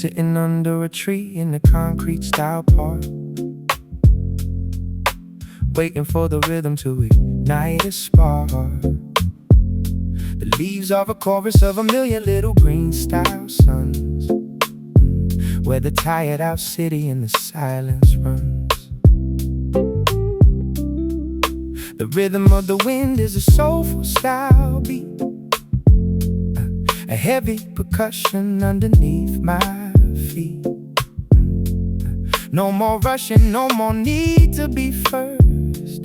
sitting under a tree in the concrete style park, waiting for the rhythm to ignite a spark. The leaves are a chorus of a million little green style suns, where the tired out city in the silence runs. The rhythm of the wind is a soulful style beat, a heavy percussion underneath my feet. No more rushing, no more need to be first,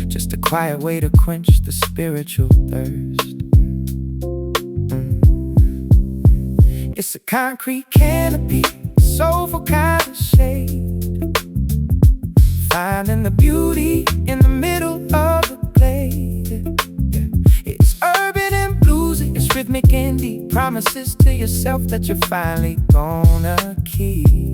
just a quiet way to quench the spiritual thirst. It's a concrete canopy, soulful kind of shade, finding the beauty in the middle of the glade. It's urban and bluesy, it's rhythmic and deep, promises to yourself that you're finally gonna keep.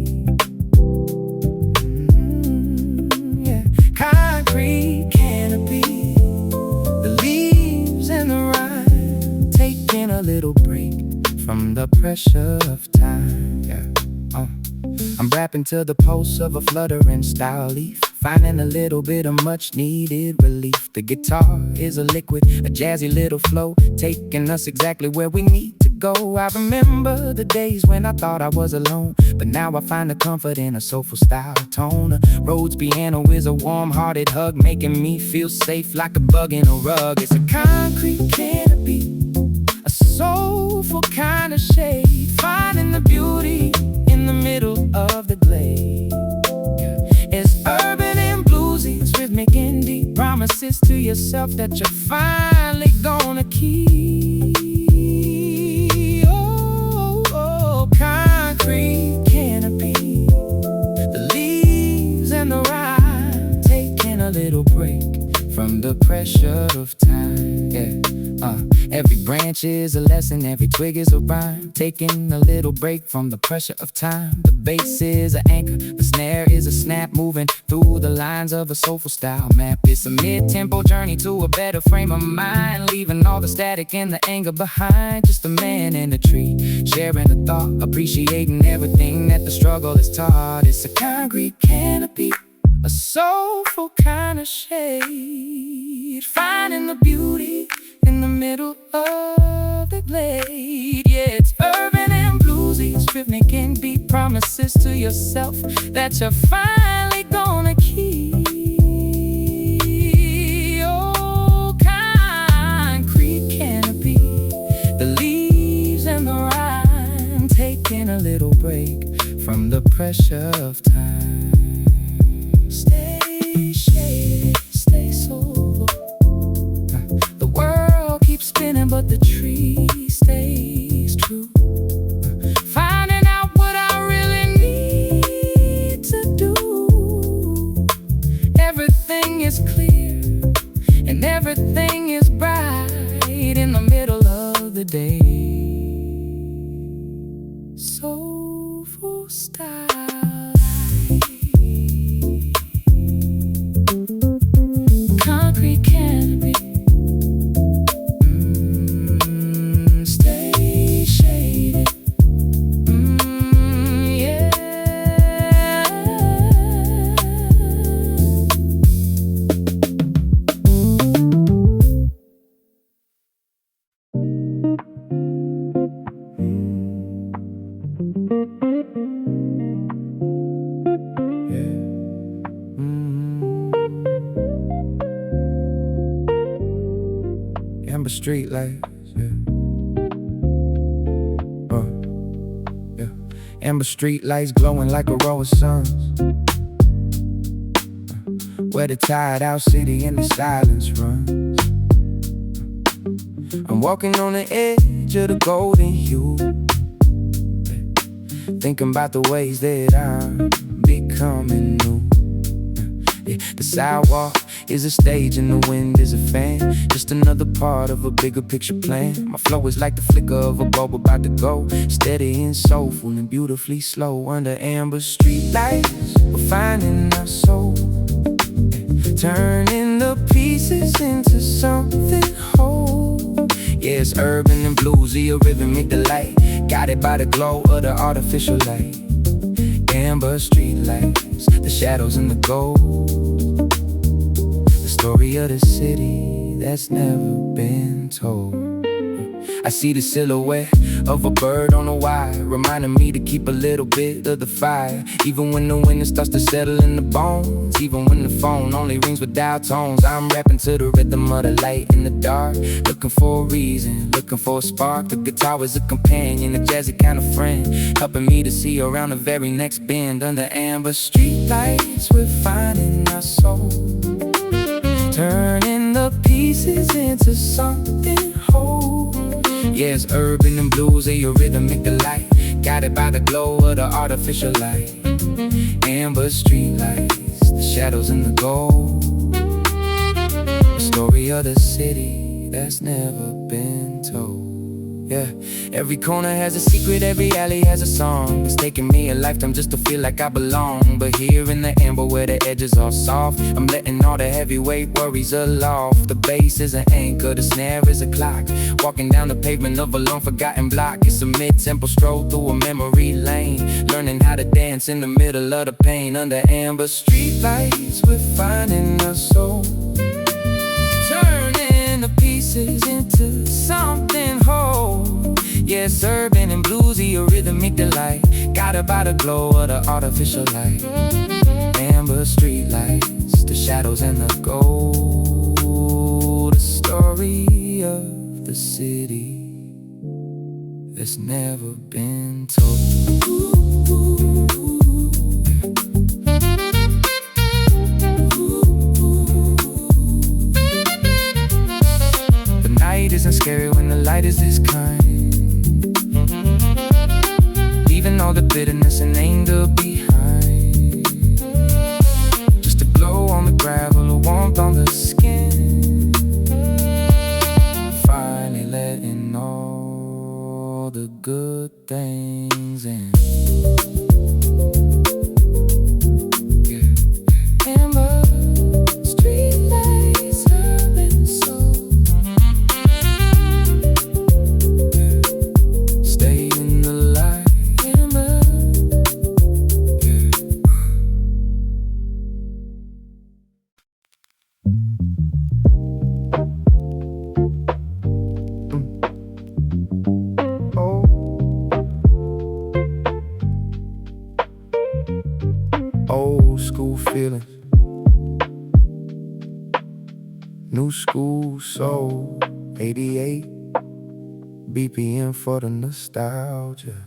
Concrete canopy, the leaves and the rhyme, taking a little break from the pressure of time. I'm rapping to the pulse of a fluttering style leaf, finding a little bit of much needed relief. The guitar is a liquid, a jazzy little flow, taking us exactly where we need to go. I remember the days when I thought I was alone, but now I find the comfort in a soulful style tone. Rhodes piano is a warm-hearted hug, making me feel safe like a bug in a rug. It's a concrete canopy, a soulful kind of shade, finding the beauty in the middle of the glade. It's urban and bluesy, it's rhythmic and deep, promises to yourself that you're finally gonna keep. Oh, concrete canopy, the leaves and the rhyme, taking a little break from the pressure of time. Every branch is a lesson, every twig is a rhyme, taking a little break from the pressure of time. The bass is an anchor, the snare is a snap, moving through the lines of a soulful style map. It's a mid-tempo journey to a better frame of mind, leaving all the static and the anger behind. Just a man and a tree, sharing a thought, appreciating everything that the struggle has taught. It's a concrete canopy, a soulful kind of shade, finding the beauty in the middle of the glade. Yeah, it's urban and bluesy, it's rhythmic and beat, promises to yourself that you're finally gonna keep. Oh, concrete canopy, the leaves and the rhyme, taking a little break from the pressure of time. Stay shaded, stay soulful. The world keeps spinning, but the tree stays true. Finding out what I really need to do. Everything is clear and everything is bright in the middle of the day. Soulful style. Concrete canopy, stay shaded, yeah. Amber street lights, amber street lights glowing like a row of suns, where the tired out city in the silence runs. I'm walking on the edge of the golden hue, thinking about the ways that I'm becoming new. The sidewalk is a stage and the wind is a fan, just another part of a bigger picture plan. My flow is like the flicker of a bulb about to go, steady and soulful and beautifully slow. Under amber street lights, we're finding our soul, turning the pieces into something whole. Yeah, it's urban and bluesy, a rhythmic delight, guided by the glow of the artificial light. Amber street lights, the shadows and the gold, the story of the city that's never been told. I see the silhouette of a bird on a wire, reminding me to keep a little bit of the fire. Even when the wind starts to settle in the bones, even when the phone only rings with dial tones, I'm rapping to the rhythm of the light in the dark, looking for a reason, looking for a spark. The guitar is a companion, a jazzy kind of friend, helping me to see around the very next bend. Under amber street lights, we're finding our soul, turning the pieces into something whole. Yeah, it's urban and bluesy, a rhythmic delight, guided by the glow of the artificial light. Amber street lights, the shadows and the gold, the story of the city that's never been told. Yeah, every corner has a secret, every alley has a song. It's taken me a lifetime just to feel like I belong. But here in the amber where the edges are soft, I'm letting all the heavyweight worries aloft. The bass is an anchor, the snare is a clock, walking down the pavement of a long forgotten block. It's a mid-tempo stroll through a memory lane, learning how to dance in the middle of the pain. Under amber street lights, we're finding our soul, turning the pieces into something whole. Yeah, it's urban and bluesy, a rhythmic delight, guided by the glow of the artificial light. Amber street lights, the shadows and the gold, the story of the city that's never been told. The night isn't scary when the light is this kind, leaving all the bitterness and anger behind. Just a glow on the gravel, a warmth on the skin, finally letting all the good things in. Yeah. Amber street lights, urban soul, stay in the light. Old school feelings, new school soul, 88 BPM for the nostalgia.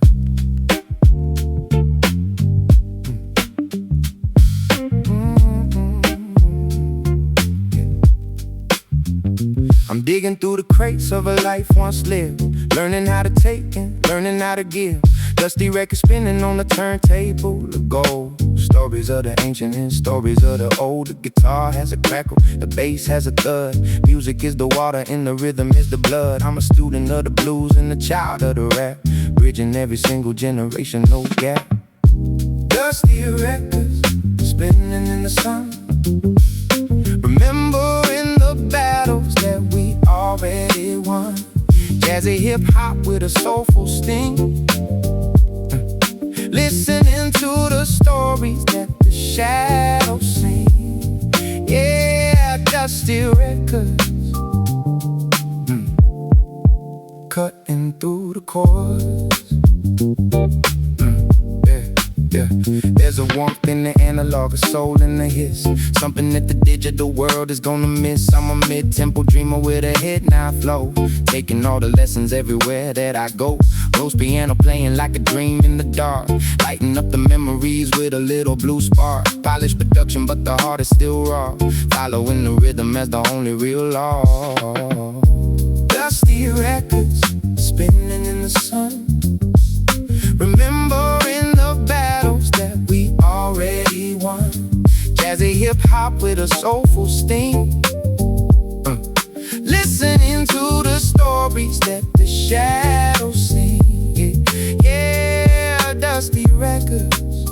I'm digging through the crates of a life once lived, learning how to take and learning how to give. Dusty record spinning on the turntable, the gold, stories of the ancient and stories of the old. The guitar has a crackle, the bass has a thud, music is the water and the rhythm is the blood. I'm a student of the blues and a child of the rap, bridging every single generation, no gap. Dusty records spinning in the sun, remembering the battles that we already won. Jazzy hip-hop with a soulful sting, listening to the stories that the shadows sing. Yeah, dusty records, cutting through the chords. Yeah, there's a warmth in the analog, a soul in the hiss, something that the digital world is gonna miss. I'm a mid-tempo dreamer with a head now flow, taking all the lessons everywhere that I go. Rose piano playing like a dream in the dark, lighting up the memories with a little blue spark. Polished production but the heart is still raw, following the rhythm as the only real law. Dusty records spinning in the sun, remembering the battles that we already won. Jazzy hip-hop with a soulful sting, listening to the stories that the shadows sing. Yeah, dusty records,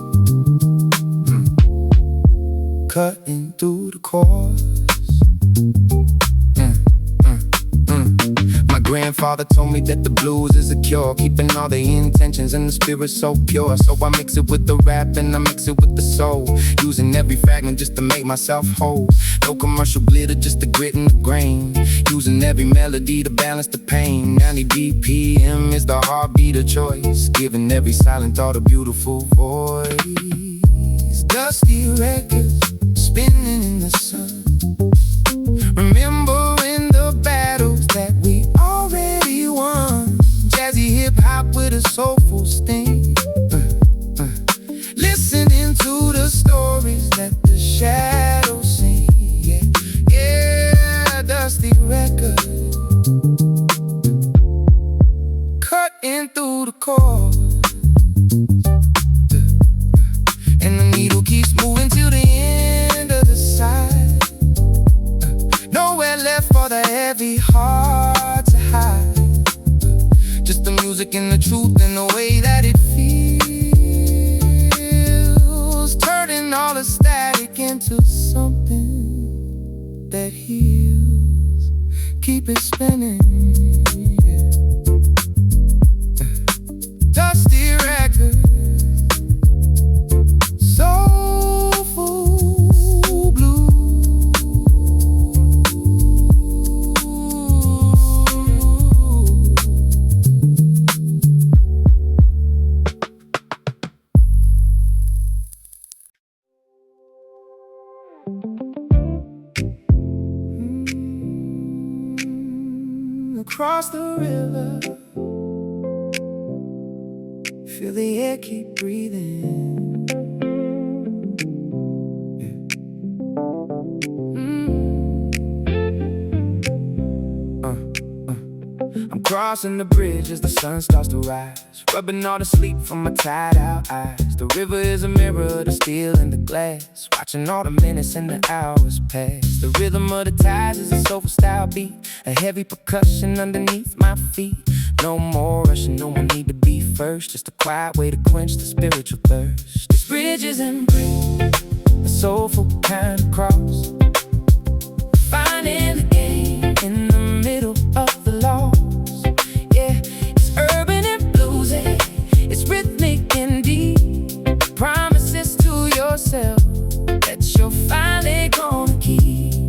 cutting through the chords. My grandfather father told me that the blues is a cure, keeping all the intentions and the spirit so pure. So I mix it with the rap and I mix it with the soul, using every fragment just to make myself whole. No commercial glitter, just the grit and the grain, using every melody to balance the pain. 90 BPM is the heartbeat of choice, giving every silent thought a beautiful voice. Dusty records spinning in the sun, remembering the battles that we already won. Jazzy hip-hop with a soulful sting, listening to the stories that the shadows sing. Yeah, yeah, Dusty records, cutting through the chords, and the needle keeps moving till the end of the side. Nowhere left for the heavy heart to hide, just the music and the truth and the way that it feels, turning all the static into something that heals. Keep it spinning, yeah. Dusty records, soulful blue. Across the river, feel the air keep breathing. I'm crossing the bridge as the sun starts to rise, rubbing all the sleep from my tired out eyes. The river is a mirror, the steel and the glass, watching all the minutes and the hours pass. The rhythm of the tides is a soulful style beat, a heavy percussion underneath my feet. No more rushing, no more need to be first, just a quiet way to quench the spiritual thirst. This bridge is in breeze, a soulful kind of cross, finding the game in the middle of the loss. Yeah, it's urban and bluesy, it's rhythmic and deep, promises to yourself that you're finally gonna keep.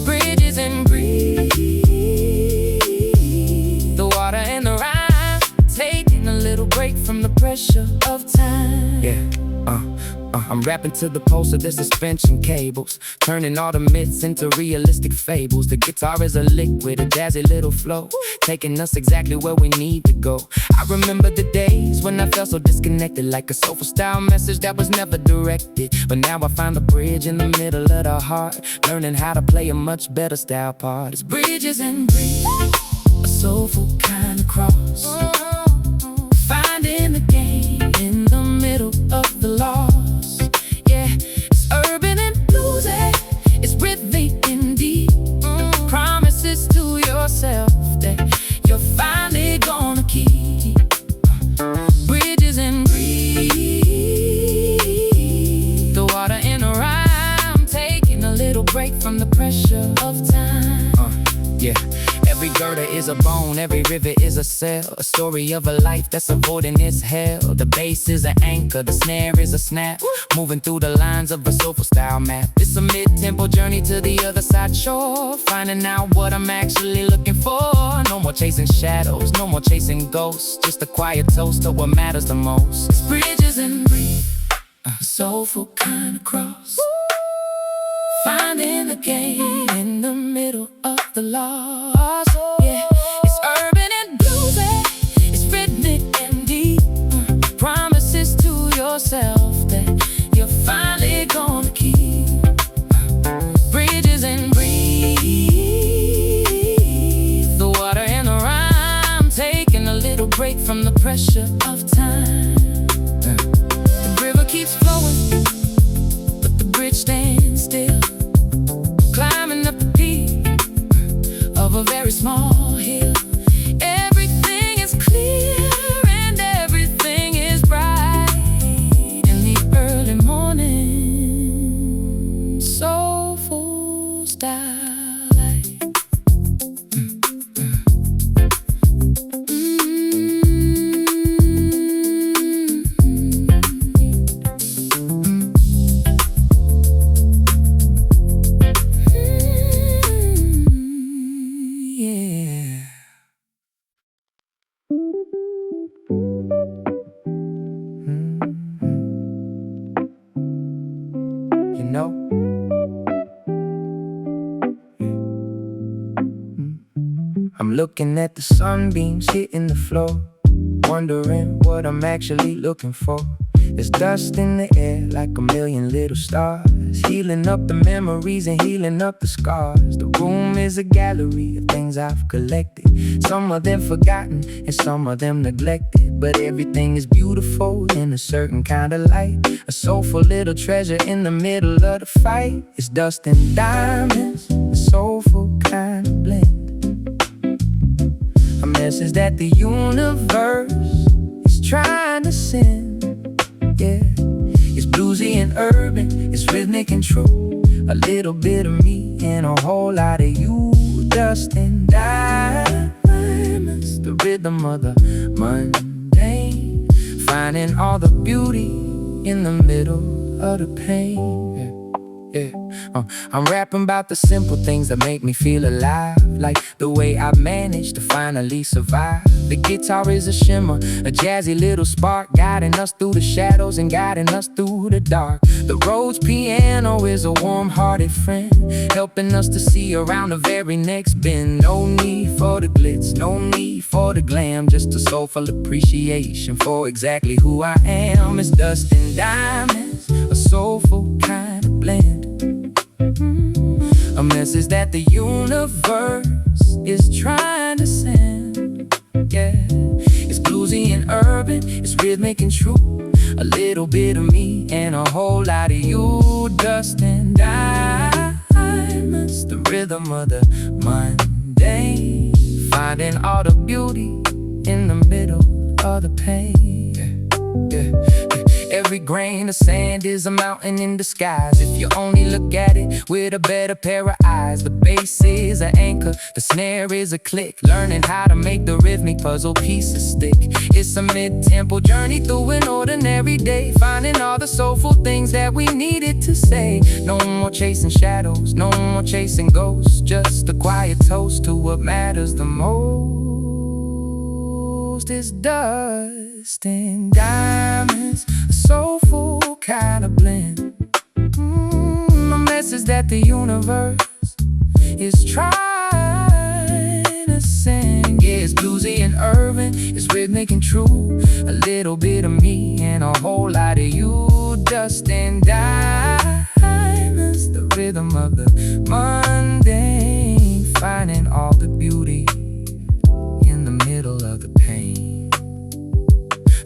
Bridges and breeze, the water and the rhyme, taking a little break from the pressure of time. Yeah, I'm rapping to the pulse of the suspension cables, turning all the myths into realistic fables. The guitar is a liquid, a jazzy little flow, taking us exactly where we need to go. I remember the days when I felt so disconnected, like a soulful style message that was never directed. But now I find a bridge in the middle of the heart, learning how to play a much better style part. It's bridges and breeze, a soulful kind of cross, finding the game in the middle of the loss. Yeah, it's urban and bluesy, it's rhythmic and deep, promises to yourself that you're finally gonna keep. Bridges and breeze, the water in a rhyme, taking a little break from the pressure of time. Yeah, every girder is a bone, every rivet is a cell, a story of a life that's avoiding its hell. The bass is an anchor, the snare is a snap, moving through the lines of a soulful style map. It's a mid-tempo journey to the other side shore, finding out what I'm actually looking for. No more chasing shadows, no more chasing ghosts, just a quiet toast to what matters the most. It's bridges and breathe, a soulful kind of cross, finding the game in the middle of the loss. Yeah, it's urban and bluesy, it's rhythmic and deep, promises to yourself that you're finally gonna keep. Bridges and breathe, the water and the rhyme, taking a little break from the pressure of time. The river keeps flowing, but the bridge stands still, climbing up the peak of a very small hill. Everything is clear and everything is bright in the early morning, soulful starlight. I'm looking at the sunbeams hitting the floor, wondering what I'm actually looking for. There's dust in the air like a million little stars, healing up the memories and healing up the scars. The room is a gallery of things I've collected, some of them forgotten and some of them neglected. But everything is beautiful in a certain kind of light, a soulful little treasure in the middle of the fight. It's dust and diamonds, a soulful kind of blend, a message that the universe is trying to send. Yeah, it's bluesy and urban, it's rhythmic and true, a little bit of me and a whole lot of you. Dust and diamonds, the rhythm of the mundane, finding all the beauty in the middle of the pain. I'm rapping about the simple things that make me feel alive, like the way I managed to finally survive. The guitar is a shimmer, a jazzy little spark, guiding us through the shadows and guiding us through the dark. The Rhodes piano is a warm-hearted friend, helping us to see around the very next bend. No need for the glitz, no need for the glam, just a soulful appreciation for exactly who I am. It's dust and diamonds, a soulful kind of blend, a message that the universe is trying to send. Yeah, it's bluesy and urban, it's rhythmic and true, a little bit of me and a whole lot of you. Dust and diamonds, the rhythm of the mundane, finding all the beauty in the middle of the pain. Yeah. Every grain of sand is a mountain in disguise, if you only look at it with a better pair of eyes. The bass is an anchor, the snare is a click, learning how to make the rhythmic puzzle pieces stick. It's a mid-tempo journey through an ordinary day, finding all the soulful things that we needed to say. No more chasing shadows, no more chasing ghosts, just a quiet toast to what matters the most. Is dust and diamonds, a soulful kind of blend, a message that the universe is trying to send. Yeah, it's bluesy and urban, it's rhythmic and true, a little bit of me and a whole lot of you. Dust and diamonds, the rhythm of the mundane, finding all the beauty in the middle of the pain.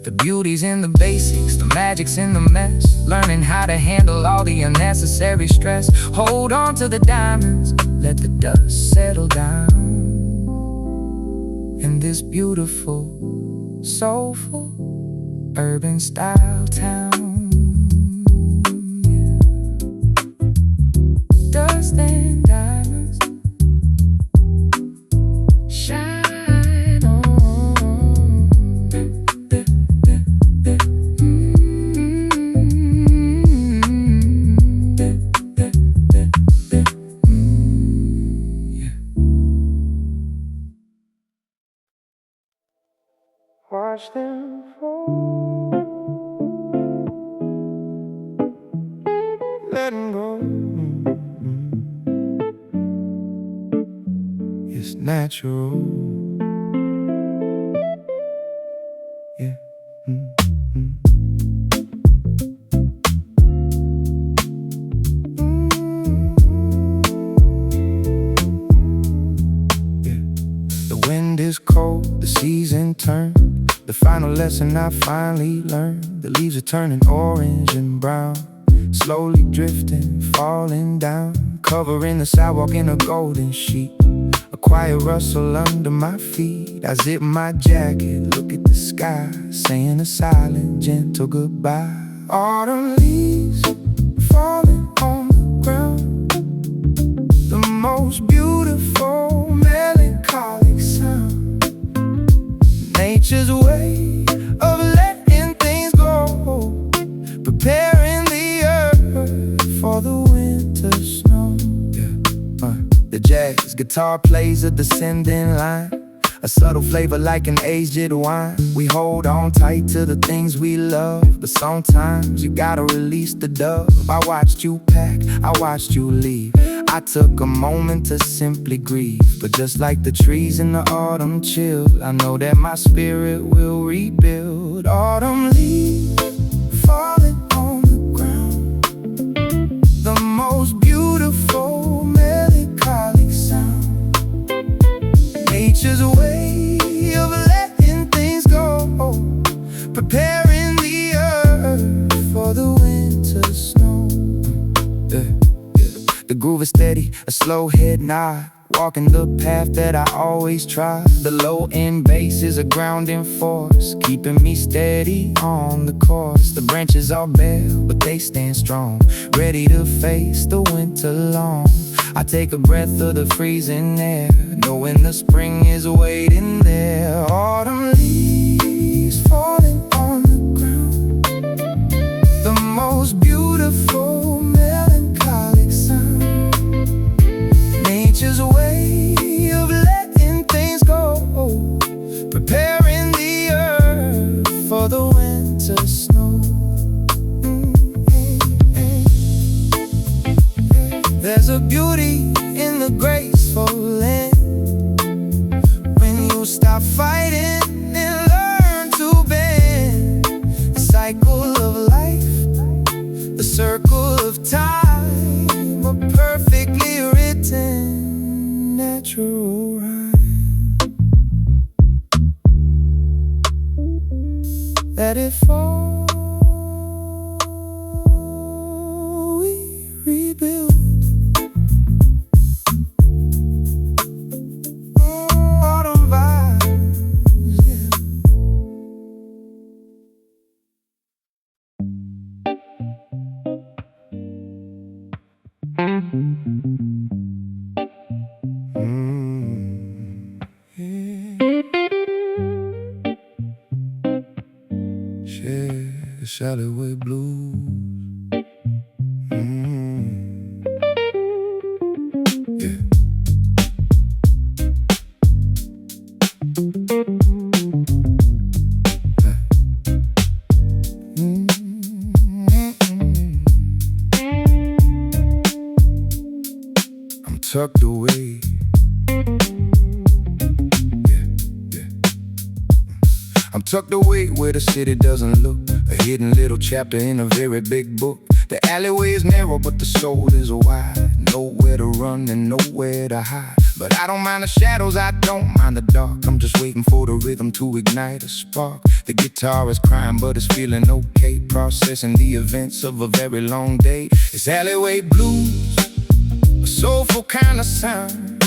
The beauty's in the basics, the magic's in the mess, learning how to handle all the unnecessary stress. Hold on to the diamonds, let the dust settle down in this beautiful, soulful, urban style town. Yeah. Dust and diamonds shine on. Watch them fall, let them go. It's natural. Yeah. The wind is cold, the season turned, the final lesson I finally learned. The leaves are turning orange and brown, slowly drifting, falling down, covering the sidewalk in a golden sheet. A quiet rustle under my feet, I zip my jacket, look at the sky, saying a silent, gentle goodbye. Autumn leaves falling on the ground, the most beautiful melancholic sound, nature's way of letting things go, preparing the earth for the winter snow. The jazz guitar plays a descending line, a subtle flavor like an aged wine. We hold on tight to the things we love, but sometimes you gotta release the dove. I watched you pack, I watched you leave, I took a moment to simply grieve, but just like the trees in the autumn chill, I know that my spirit will rebuild. Autumn leaves falling on the ground, the most beautiful melancholic sound. Nature's way of letting things go, preparing the earth for the winter snow. The groove is steady, a slow head nod, walking the path that I always try. The low end bass is a grounding force, keeping me steady on the course. The branches are bare, but they stand strong, ready to face the winter long. I take a breath of the freezing air, knowing the spring is waiting there. Autumn leaves falling on the ground, the most beautiful melancholic sound. Nature's way of letting things go, preparing the earth for the winter snow. There's a beauty in the graceful end, when you stop fighting and learn to bend. The cycle of life, the circle of time, a perfectly written natural rhyme. Let it fall, we rebuild. Autumn vibes, yeah. Share Shallow blues. Yeah. I'm tucked away. I'm tucked away where the city doesn't look, a hidden little chapter in a very big book. The alleyway is narrow, but the soul is wide. Nowhere to run and nowhere to hide. But I don't mind the shadows, I don't mind the dark. I'm just waiting for the rhythm to ignite a spark. The guitar is crying, but it's feeling okay, processing the events of a very long day. It's alleyway blues, a soulful kind of sound,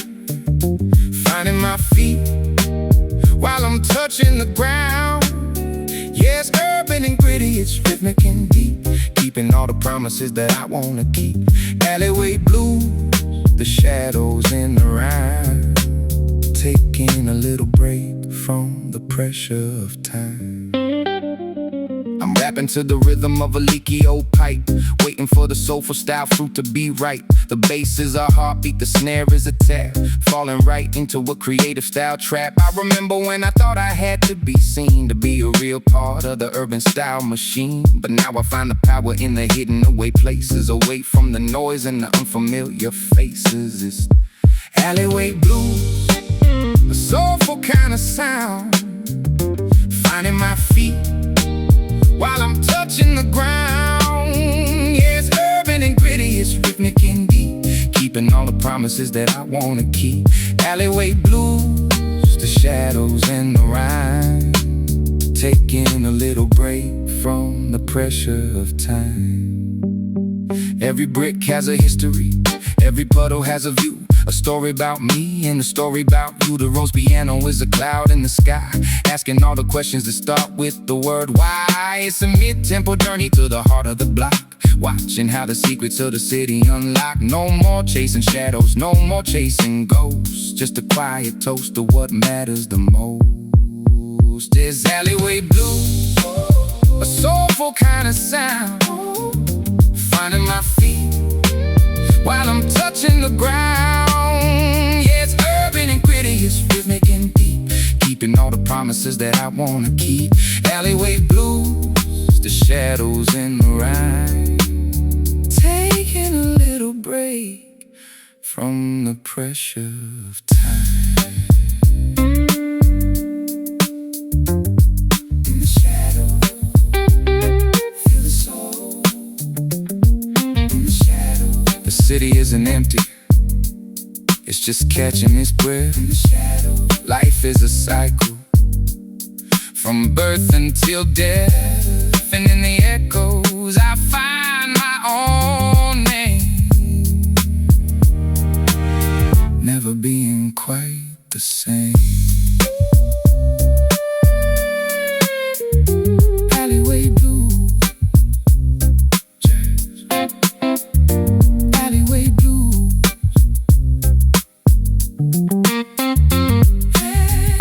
finding my feet while I'm touching the ground. Yeah, it's urban and gritty, it's rhythmic and deep, keeping all the promises that I wanna keep. Alleyway blues, the shadows in the rhyme, taking a little break from the pressure of time. I'm rapping to the rhythm of a leaky old pipe, waiting for the soulful style fruit to be right. The bass is a heartbeat, the snare is a tap, falling right into a creative style trap. I remember when I thought I had to be seen to be a real part of the urban style machine. But now I find the power in the hidden away places, away from the noise and the unfamiliar faces. It's alleyway blues, a soulful kind of sound, finding my feet while I'm touching the ground. Yeah, it's urban and gritty, it's rhythmic and deep, keeping all the promises that I wanna keep. Alleyway blues, the shadows and the rhyme, taking a little break from the pressure of time. Every brick has a history, every puddle has a view, a story about me and a story about you. The rose piano is a cloud in the sky, asking all the questions that start with the word why. It's a mid-tempo journey to the heart of the block, watching how the secrets of the city unlock. No more chasing shadows, no more chasing ghosts, just a quiet toast to what matters the most. This alleyway blues, a soulful kind of sound, finding my feet while I'm touching the ground. Yeah, it's urban and gritty, it's rhythmic and deep, keeping all the promises that I wanna keep. Alleyway blues, the shadows in the rhyme, taking a little break from the pressure of time. In the shadow, feel the soul. In the shadow, the city isn't empty, it's just catching its breath. In the shadow, life is a cycle, from birth until death. And in the echoes I find my own name, never being quite the same. Alleyway blues, jazz. Alleyway blues. Hey.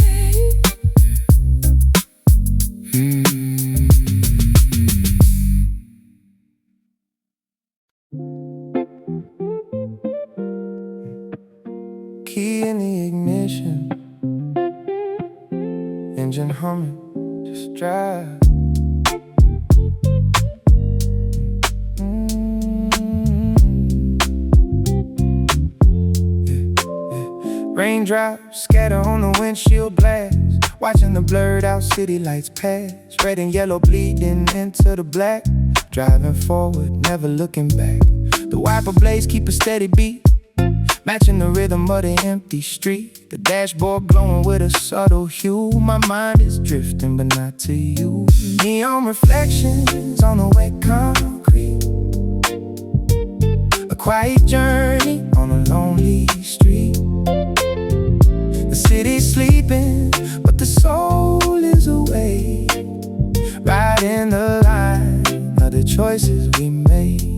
Key in the ignition, engine humming, just drive. Raindrops scatter on the windshield blast, watching the blurred out city lights pass. Red and yellow bleeding into the black, driving forward, never looking back. The wiper blades keep a steady beat, matching the rhythm of the empty street. The dashboard glowing with a subtle hue. My mind is drifting, but not to you. Neon reflections on the wet concrete, a quiet journey on a lonely street. The city's sleeping, but the soul is awake, riding the line of the choices we made.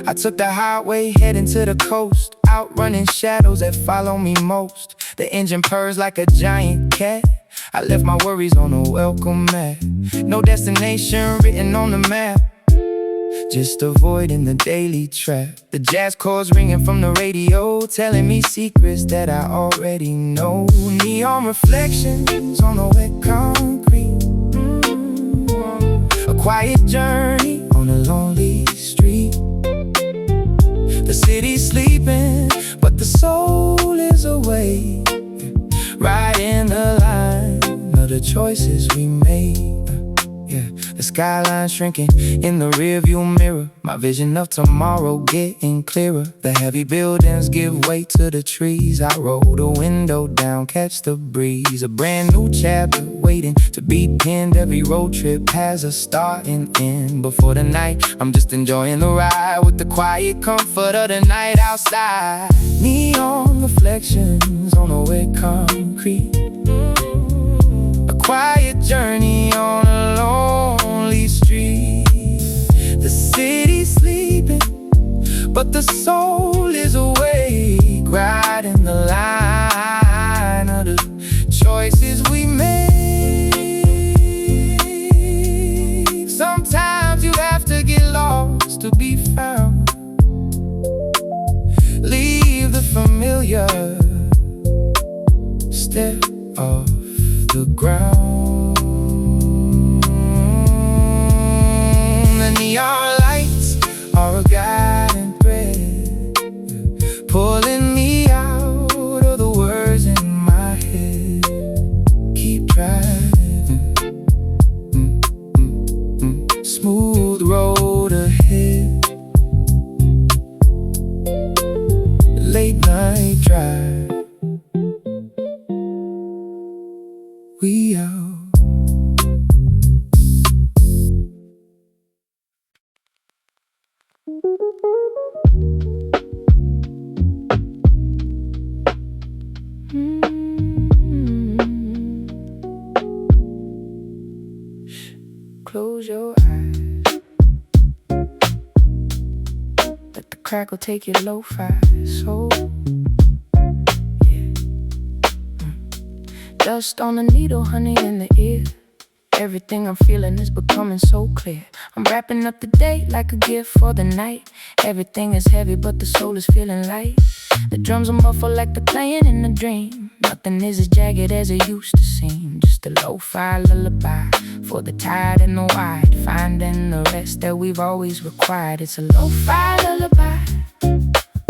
I took the highway heading to the coast, outrunning shadows that follow me most. The engine purrs like a giant cat, I left my worries on a welcome mat. No destination written on the map, just avoiding the daily trap. The jazz chords ringing from the radio, telling me secrets that I already know. Neon reflections on the wet concrete, a quiet journey on a lonely street. The city's sleeping, but the soul is awake, riding the line of the choices we made. The skyline shrinking in the rearview mirror, my vision of tomorrow getting clearer. The heavy buildings give way to the trees. I roll the window down, catch the breeze. A brand new chapter waiting to be penned. Every road trip has a start and end. Before the night, I'm just enjoying the ride, with the quiet comfort of the night outside. Neon reflections on the wet concrete, a quiet journey on a lonely street. The city's sleeping, but the soul is awake, riding the line of the choices we made. Sometimes you have to get lost to be found. Leave the familiar, step off the ground. The neon lights are a guiding thread, pulling me out of the words in my head. Keep driving, smooth road ahead. Late night drive, we out. Close your eyes, let the crackle take your lo-fi soul. Dust on the needle, honey in the ear. Everything I'm feeling is becoming so clear. I'm wrapping up the day like a gift for the night. Everything is heavy, but the soul is feeling light. The drums are muffled like they're playing in a dream. Nothing is as jagged as it used to seem. Just a lo-fi lullaby for the tired and the wide, finding the rest that we've always required. It's a lo-fi lullaby,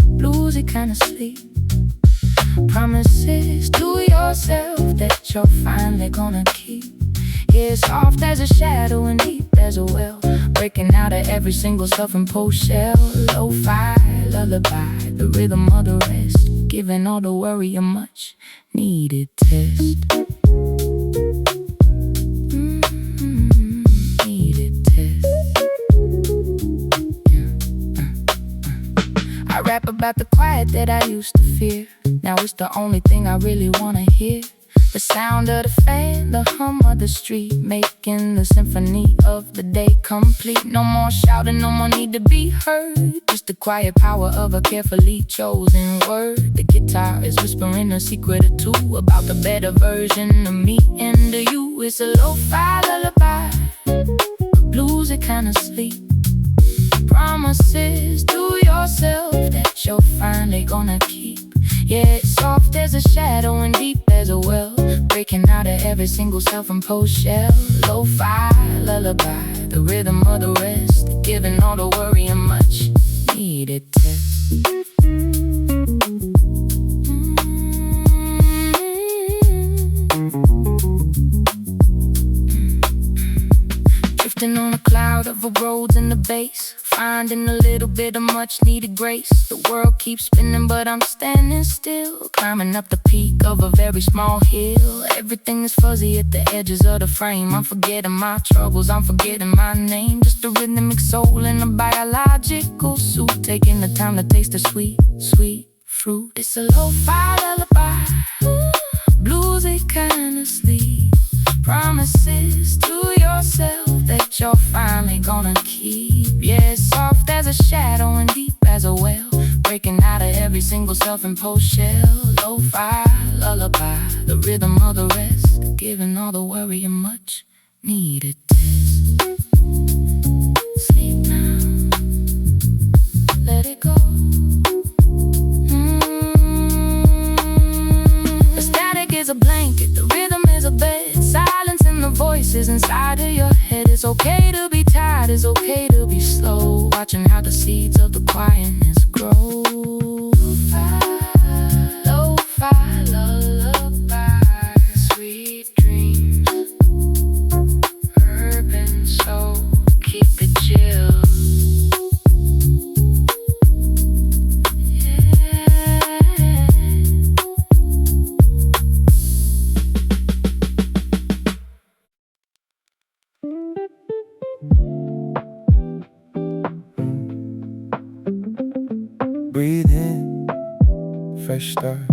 blues bluesy kind of sleep. Promises to yourself that you're finally gonna keep. Yeah, soft as a shadow and deep as a well, breaking out of every single self-imposed shell. Lo-fi lullaby, the rhythm of the rest, giving all the worry a much needed test. Needed test. I rap about the quiet that I used to fear. Now it's the only thing I really wanna hear. The sound of the fan, the hum of the street, making the symphony of the day complete. No more shouting, no more need to be heard, just the quiet power of a carefully chosen word. The guitar is whispering a secret or two about the better version of me and of you. It's a lo-fi lullaby, a bluesy kind of sleep. Promises to yourself that you're finally gonna keep. Yeah, it's soft as a shadow and deep as a well, breaking out of every single self-imposed shell. Lo-fi lullaby, the rhythm of the rest, giving all the worry a much needed test. Drifting on a cloud of roads in the bass, finding a little bit of much needed grace. The world keeps spinning but I'm standing still, climbing up the peak of a very small hill. Everything is fuzzy at the edges of the frame. I'm forgetting my troubles, I'm forgetting my name. Just a rhythmic soul in a biological suit, taking the time to taste the sweet, sweet fruit. It's a lo-fi lullaby, bluesy kind of sleep. Promises to yourself that you're finally gonna keep. Yeah, it's soft as a shadow and deep as a well, breaking out of every single self-imposed shell. Lo-fi lullaby, the rhythm of the rest, giving all the worry a much needed test. Sleep now, let it go. The static is a blanket, the rhythm is a bed. Silence in the voices inside of your head. It's okay to be tired, it's okay to be slow, watching how the seeds of the quietness grow. Lo-fi lullaby, sweet dreams, urban soul, keep it chill. Breathe in, fresh start.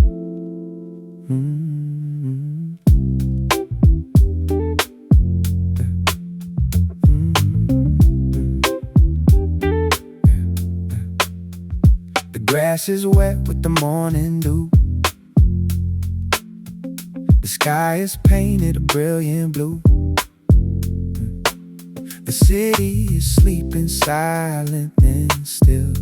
The grass is wet with the morning dew. The sky is painted a brilliant blue. The city is sleeping silent and still,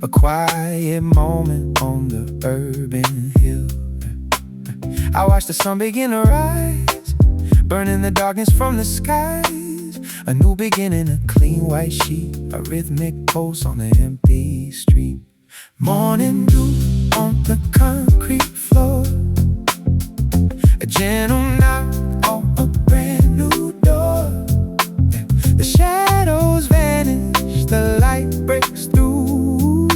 a quiet moment on the urban hill. I watch the sun begin to rise, burning the darkness from the skies. A new beginning, a clean white sheet, a rhythmic pulse on the empty street. Morning dew on the concrete floor, a gentle knock on a brand new door. The shadows vanish, the light breaks through.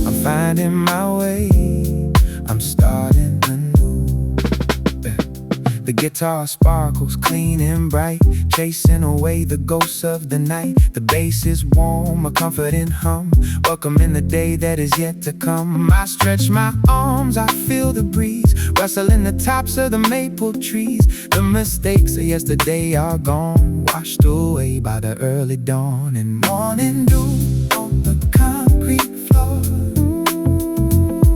I'm finding my way, I'm starting anew. The guitar sparkles clean and bright, chasing away the ghosts of the night. The bass is warm, a comforting hum, welcoming the day that is yet to come. I stretch my arms, I feel the breeze rustling the tops of the maple trees. The mistakes of yesterday are gone, washed away by the early dawn. And morning dew on the concrete floor,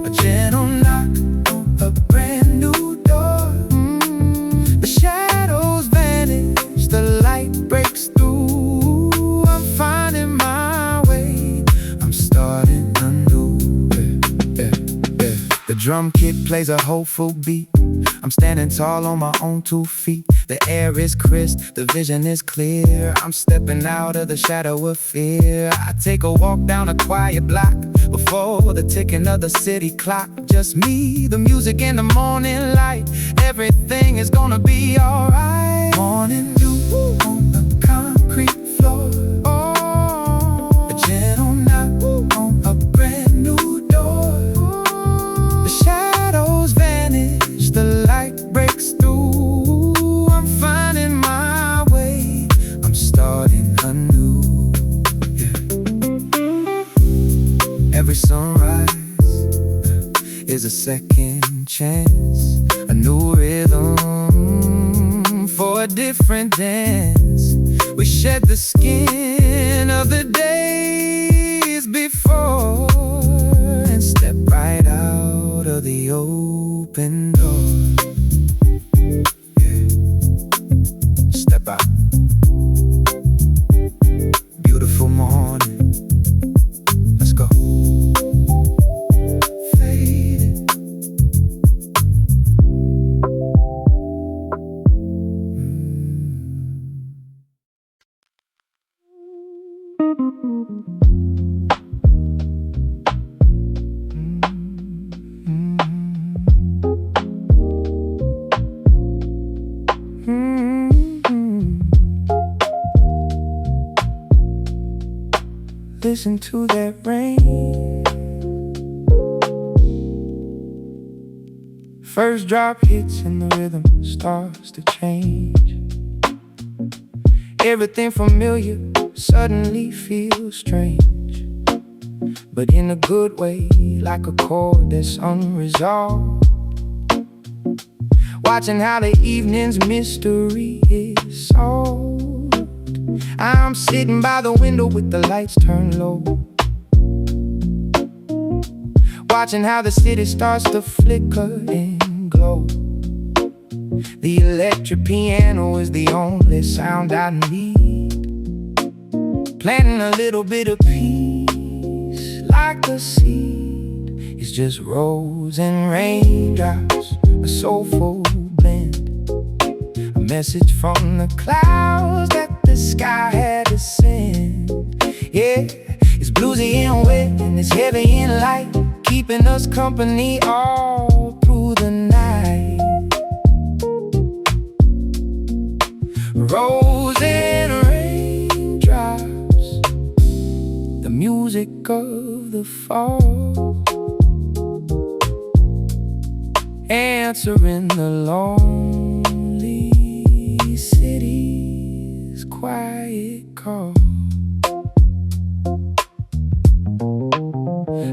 a gentle knock on a brand new door. The shadows vanish, the light breaks through. I'm finding my way, I'm starting anew. The drum drum kit plays a hopeful beat. I'm standing tall on my own 2 feet. The air is crisp, the vision is clear. I'm stepping out of the shadow of fear. I take a walk down a quiet block before the ticking of the city clock. Just me, the music, and the morning light. Everything is gonna be alright. Morning dew on the concrete floor. Oh, a gentle knock on a brand new door. The shadows vanish, the light breaks through. I'm finding my way, I'm starting anew. Yeah. Every sunrise is a second chance, a new rhythm for a different dance. We shed the skin of the days before and step right out of the open door. Yeah. Step out. Beautiful morning. Let's go. Faded. Listen to that rain. First drop hits and the rhythm starts to change. Everything familiar suddenly feels strange, but in a good way, like a chord that's unresolved. Watching how the evening's mystery is solved. I'm sitting by the window with the lights turned low, watching how the city starts to flicker and glow. The electric piano is the only sound I need, planting a little bit of peace like a seed. It's just rose and raindrops, a soulful blend, a message from the clouds that the sky had to send. Yeah, it's bluesy and wet and it's heavy and light, keeping us company all through the night. Rose and raindrops, the music of the fall, answering the lonely city's quiet call.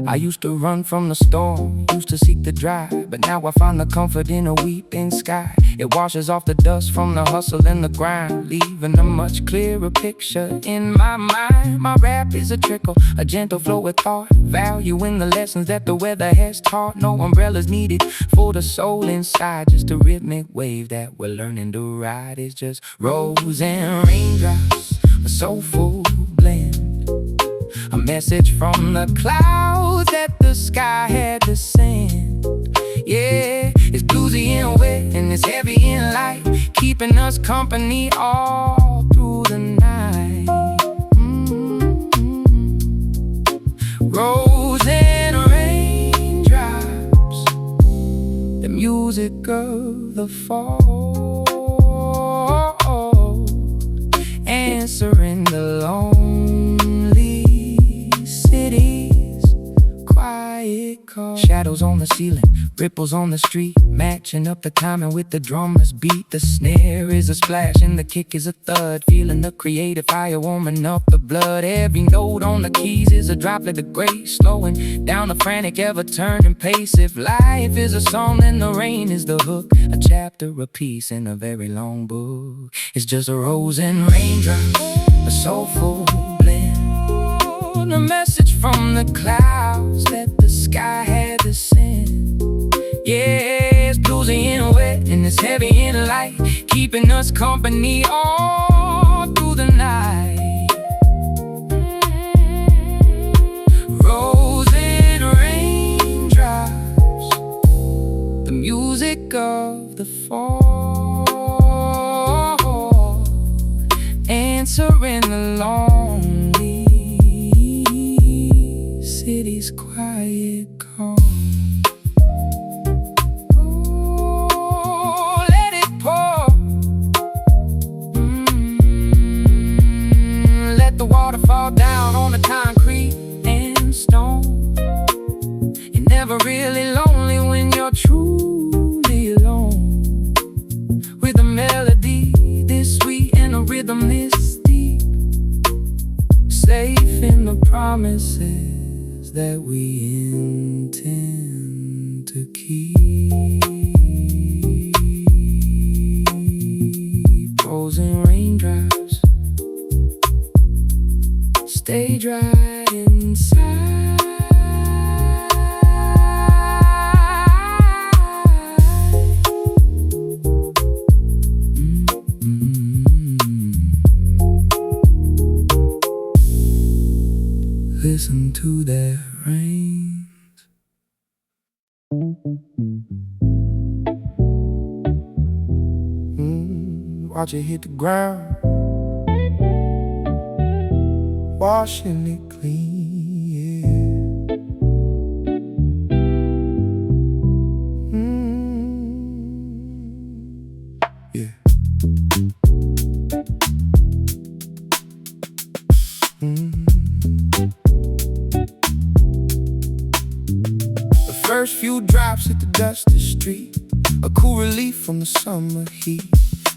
I used to run from the storm, used to seek the dry, but now I find the comfort in a weeping sky. It washes off the dust from the hustle and the grind, leaving a much clearer picture in my mind. My rap is a trickle, a gentle flow with thought, valuing the lessons that the weather has taught. No umbrellas needed for the soul inside, just a rhythmic wave that we're learning to ride. It's just rose and raindrops, a soulful blend, a message from the clouds that the sky had to send. Yeah, it's bluesy and wet and it's heavy and light, keeping us company all through the night. Rose and raindrops, the music of the fall, answering the lonely city's quiet call. Shadows on the ceiling, ripples on the street, matching up the timing with the drummer's beat. The snare is a splash and the kick is a thud, feeling the creative fire warming up the blood. Every note on the keys is a droplet of grace, slowing down the frantic ever-turning pace. If life is a song, then the rain is the hook, a chapter, a piece in a very long book. It's just a rose and raindrops, a soulful blend, a message from the clouds that the sky had to send. Yeah, it's bluesy and wet and it's heavy and light, keeping us company all through the night. Rose and raindrops, music of the fall, answering the lonely city's quiet call. Oh, let it pour. Let the water fall down on the concrete and stone. You're never really lonely when you're truly alone, with a melody this sweet and a rhythm this deep, safe in the promises that we intend to keep. Frozen raindrops stay dry inside. Listen to that rain. Watch it hit the ground, washing it clean, yeah. Yeah. The first few drops hit the dusty street, a cool relief from the summer heat.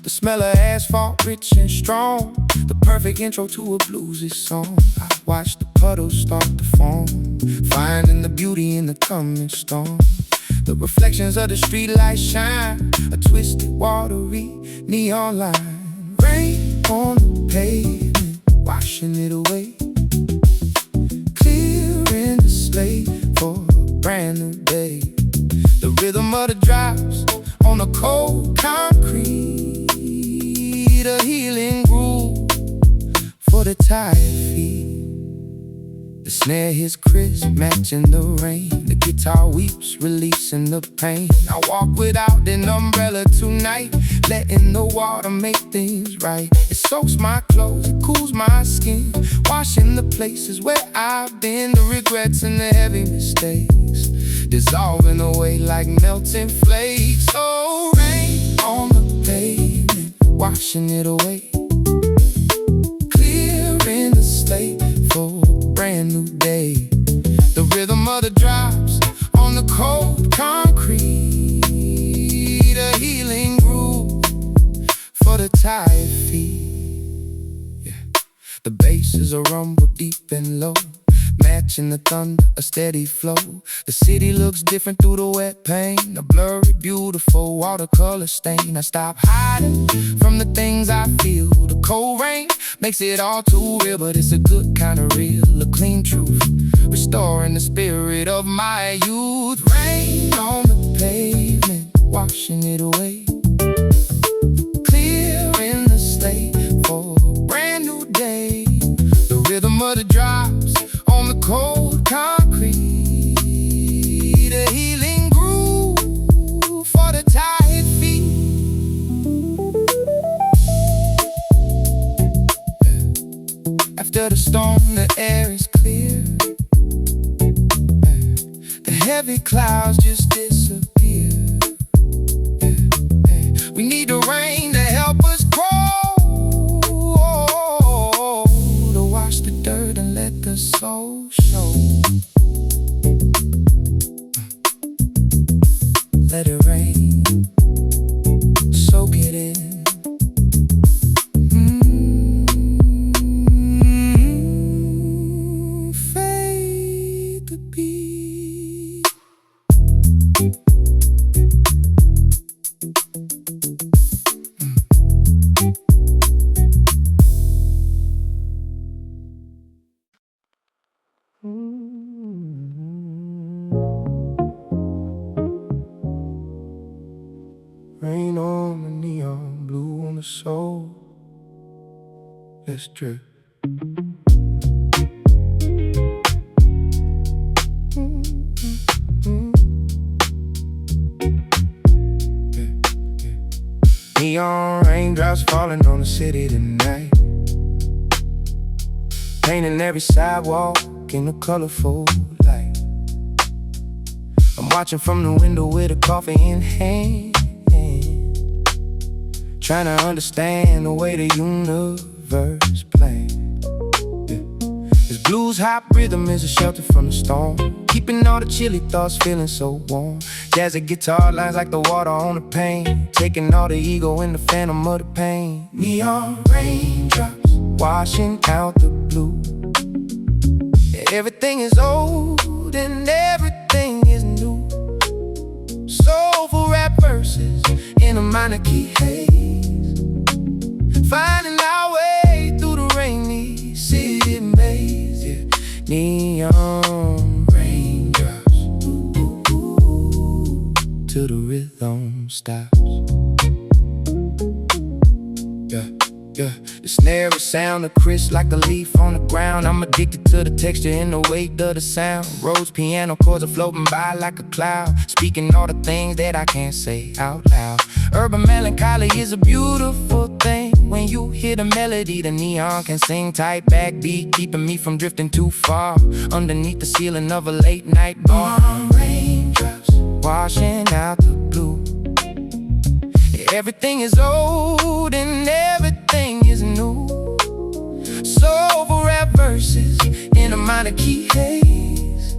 The smell of asphalt, rich and strong, the perfect intro to a bluesy song. I watch the puddles start to form, finding the beauty in the coming storm. The reflections of the streetlights shine, a twisted, watery neon line. Rain on the pavement, washing it away, clearing the slate for a brand new day. The rhythm of the drops on the cold concrete, a healing groove for the tired feet. The snare hits crisp, matching the rain. The guitar weeps, releasing the pain. I walk without an umbrella tonight, letting the water make things right. It soaks my clothes, it cools my skin, washing the places where I've been. The regrets and the heavy mistakes dissolving away like melting flakes. Oh, rain on the pavement, washing it away, clearing the slate for a brand new day. The rhythm of the drops on the cold concrete, a healing groove for the tired feet, yeah. The bass is a rumble deep and low, matching the thunder, a steady flow. The city looks different through the wet paint, a blurry, beautiful watercolor stain. I stop hiding from the things I feel. The cold rain makes it all too real, but it's a good kind of real, a clean truth, restoring the spirit of my youth. Rain on the pavement, washing it away, clearing the slate for a brand new day. The rhythm of the drops on the cold concrete, a healing groove for the tired feet. After the storm, the air is clear, the heavy clouds just disappear. We need the rain to help us grow, to wash the dirt and let the soul show. Let it rain, soak it in. Fade the beat. Rain on the neon, blue on the soul. Let's drip. Neon raindrops falling on the city tonight, painting every sidewalk in a colorful light. I'm watching from the window with a coffee in hand, trying to understand the way the universe plans. This blues hop rhythm is a shelter from the storm, keeping all the chilly thoughts feeling so warm. Jazzy guitar lines like the water on the pane, taking all the ego in the phantom of the pain. Neon raindrops washing out the blue. Everything is old and everything is new. Soulful rap verses in a minor key haze, finding our way through the rainy city maze. Yeah. Neon raindrops, till the rhythm stops. Yeah. The snare is sound of crisp like a leaf on the ground. I'm addicted to the texture and the weight of the sound. Rose piano chords are floating by like a cloud, speaking all the things that I can't say out loud. Urban melancholy is a beautiful thing. When you hear the melody, the neon can sing tight backbeat, keeping me from drifting too far underneath the ceiling of a late night bar. Raindrops washing out the blue. Everything is old and everything is new. Soulful rap verses in a minor key haze,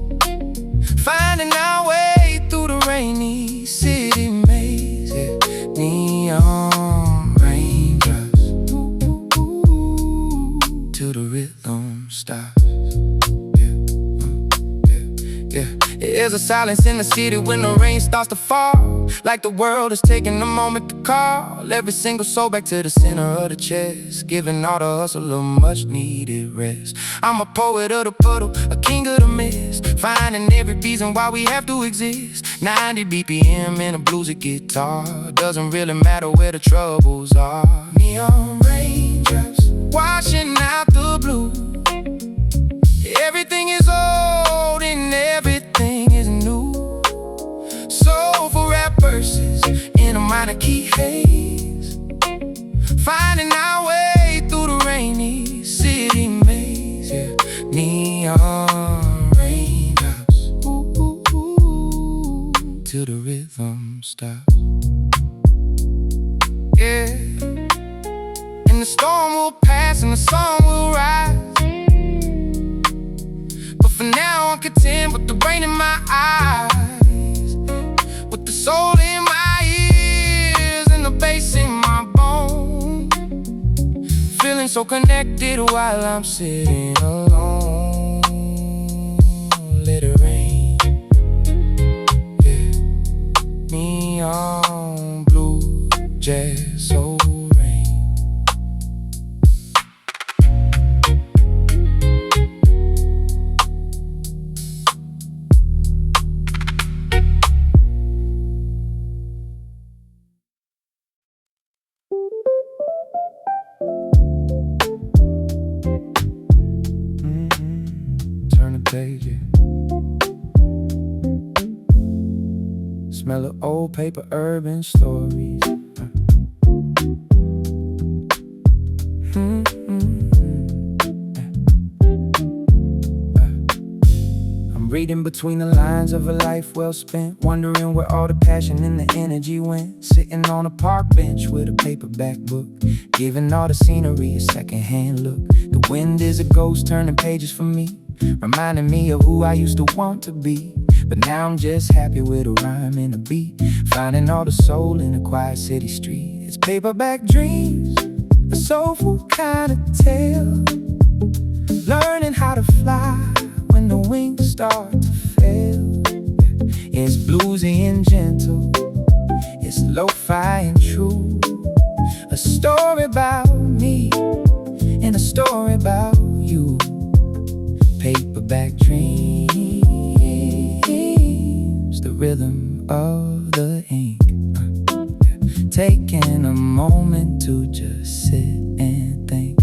finding our way through the rainy city maze. Yeah. Neon raindrops, till the rhythm stops. There's a silence in the city when the rain starts to fall, like the world is taking a moment to call every single soul back to the center of the chest, giving all the hustle a much needed rest. I'm a poet of the puddle, a king of the mist, finding every reason why we have to exist. 90 BPM and a bluesy guitar, doesn't really matter where the troubles are. Neon raindrops washing out the blue. Everything is old and everything is new. Soulful rap verses in a minor key haze, finding our way through the rainy city maze. Yeah. Neon raindrops, till the rhythm stops. Yeah. And the storm will pass and the sun will rise, for now I'm content with the rain in my eyes, with the soul in my ears and the bass in my bones, feeling so connected while I'm sitting alone. Let it rain, yeah. Neon blue, jazz, soul. Smell of old paper, urban stories. I'm reading between the lines of a life well spent, wondering where all the passion and the energy went. Sitting on a park bench with a paperback book, giving all the scenery a secondhand look. The wind is a ghost turning pages for me, reminding me of who I used to want to be. But now I'm just happy with a rhyme and a beat, finding all the soul in a quiet city street. It's paperback dreams, a soulful kind of tale, learning how to fly when the wings start to fail. It's bluesy and gentle, it's lo-fi and true. A story about me and a story about you. Paperback dreams, the rhythm of the ink. Taking a moment to just sit and think.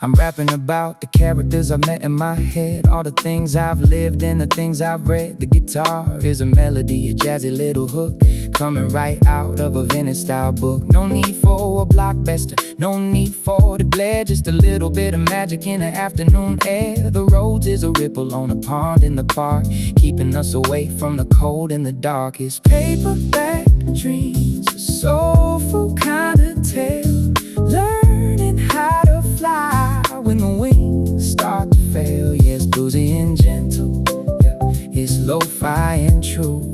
I'm rapping rapping about the characters I've met in my head, all the things I've lived and the things I've read. The guitar is a melody, a jazzy little hook, coming right out of a vintage style book. No need for a blockbuster, no need for the glare, just a little bit of magic in the afternoon air. The roads is a ripple on a pond in the park, keeping us away from the cold and the dark. It's paperback dreams, a soulful kind of tale, learning how to fly when the wings start to fail. Yeah, it's bluesy and gentle, yeah, it's lo-fi and true.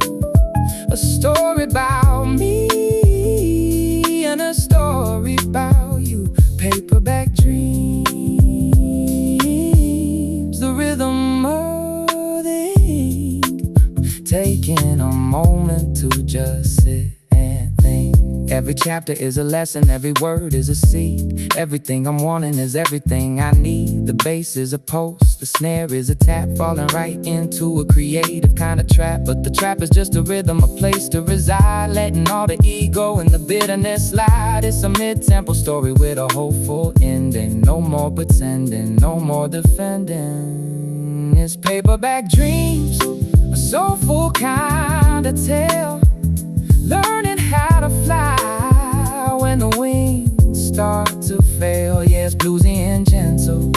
A story about me and a story about you. Paperback dreams, the rhythm of the ink, taking a moment to just sit and think. Every chapter is a lesson, every word is a seed. Everything I'm wanting is everything I need. The bass is a pulse, the snare is a tap, falling right into a creative kind of trap. But the trap is just a rhythm, a place to reside, letting all the ego and the bitterness slide. It's a mid-tempo story with a hopeful ending. No more pretending, no more defending. It's paperback dreams, a soulful kind of tale, learning how to fly when the wings start to fail. Yeah, it's bluesy and gentle,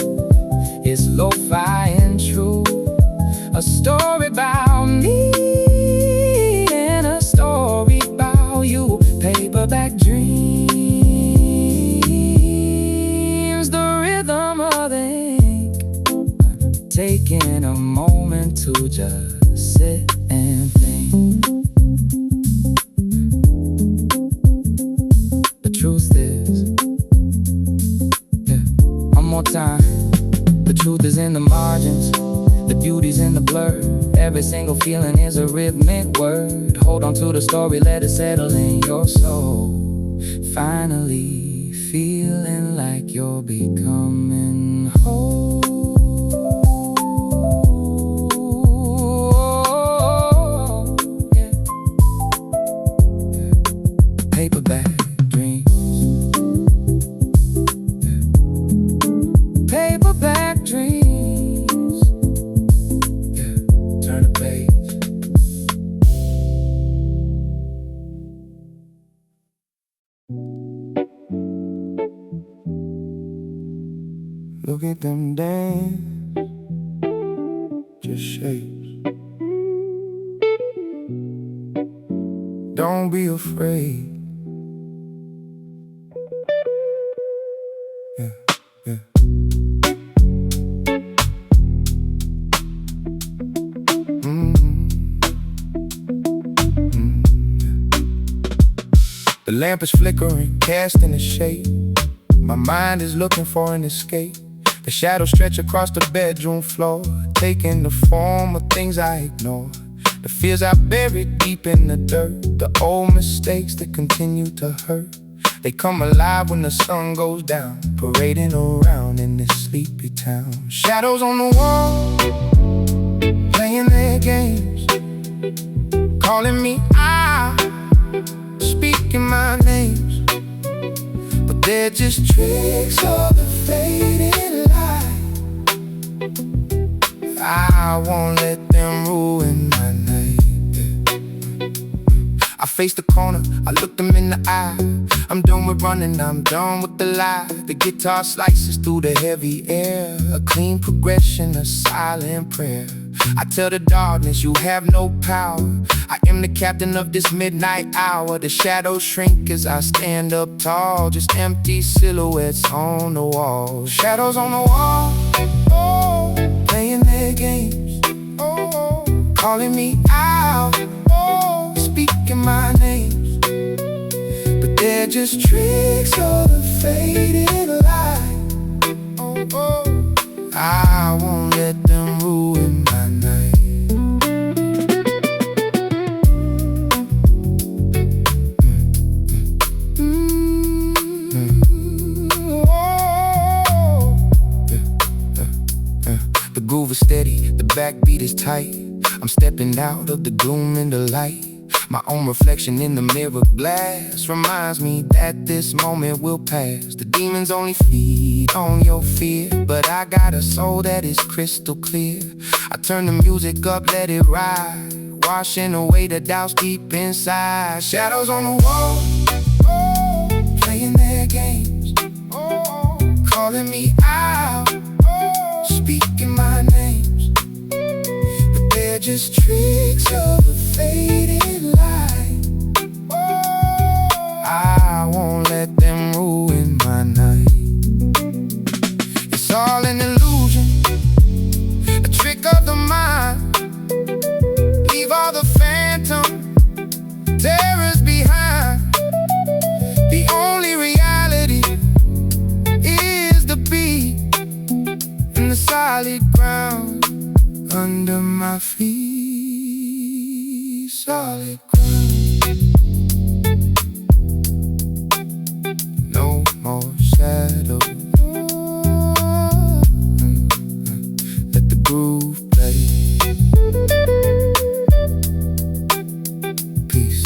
it's lo-fi and true. A story about me and a story about you. Paperback dreams, the rhythm of the ink, taking a moment to just sit and think. Truth is, yeah, one more time. The truth is in the margins, the beauty's in the blur. Every single feeling is a rhythmic word. Hold on to the story, let it settle in your soul. Finally feeling like you're becoming whole. Yeah. Paperback dreams, yeah, turn the page. Look at them dance, just shapes. Don't be afraid. Yeah, yeah. The lamp is flickering, casting a shade. My mind is looking for an escape. The shadows stretch across the bedroom floor, taking the form of things I ignore. The fears I buried deep in the dirt, the old mistakes that continue to hurt. They come alive when the sun goes down, parading around in this sleepy town. Shadows on the wall, playing their games, calling me out, speaking my names. But they're just tricks of the fading light. I won't let them ruin my night. I face the corner, I look them in the eye. I'm done with running, I'm done with the lie. The guitar slices through the heavy air, a clean progression, a silent prayer. I tell the darkness you have no power. I am the captain of this midnight hour. The shadows shrink as I stand up tall, just empty silhouettes on the wall. Shadows on the wall, oh, playing their games, oh, calling me out, oh, speaking my names. But they're just tricks of the fading light. Oh, oh, I won't let them ruin my night. The groove is steady, the backbeat is tight. I'm stepping out of the gloom in the light. My own reflection in the mirror glass reminds me that this moment will pass. The demons only feed feed on your fear, but I got a soul that is crystal clear. I turn the music up, let it ride, washing away the doubts deep inside. Shadows on the wall, playing their games, calling me out, speaking my names. But they're just tricks of a fading light. I won't let them ruin my night. It's all an illusion, a trick of the mind. Leave all the phantom terrors behind. The only reality is the beat and the solid ground under my feet. Solid ground. No more shadows. Let the groove play. Peace.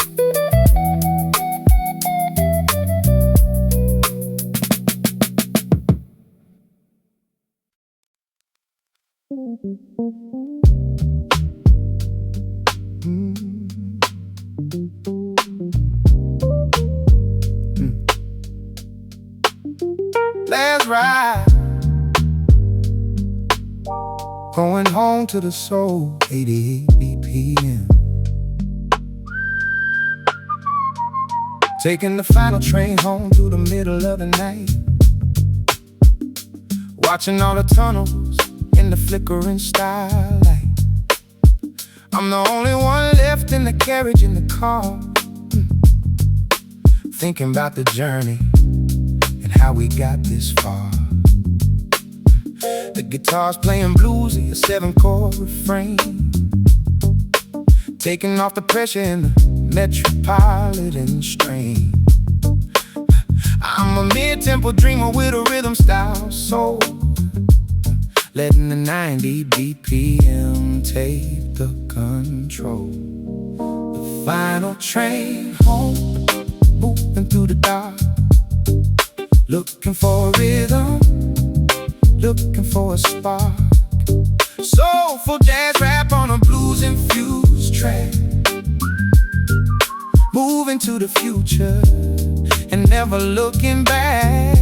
Let's ride. Going home to the soul, 88 BPM. Taking the final train home through the middle of the night. Watching all the tunnels in the flickering starlight. I'm the only one left in the carriage in the car, thinking about the journey and how we got this far. The guitar's playing bluesy, a 7-chord refrain, taking off the pressure in the metropolitan strain. I'm a mid-tempo dreamer with a rhythm style soul, letting the 90 BPM take the control. The final train home, moving through the dark, looking for a rhythm, looking for a spark. Soulful jazz rap on a blues-infused track, moving to the future and never looking back.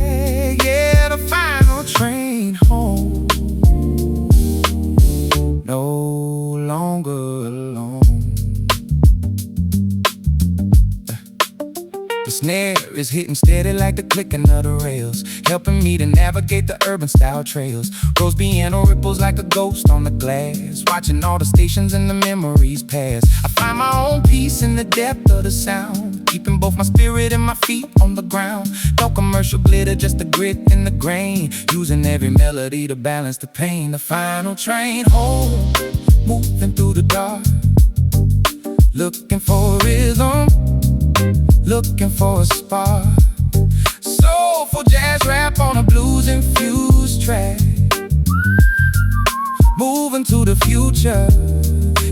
Yeah, the final train home, no longer alone. The snare is hitting steady like the clicking of the rails, helping me to navigate the urban style trails. Rose piano ripples like a ghost on the glass, watching all the stations and the memories pass. I find my own peace in the depth of the sound, keeping both my spirit and my feet on the ground. No commercial glitter, just the grit and the grain, using every melody to balance the pain. The final train home, moving through the dark, looking for a rhythm, looking for a spark. Soulful jazz rap on a blues-infused track, moving to the future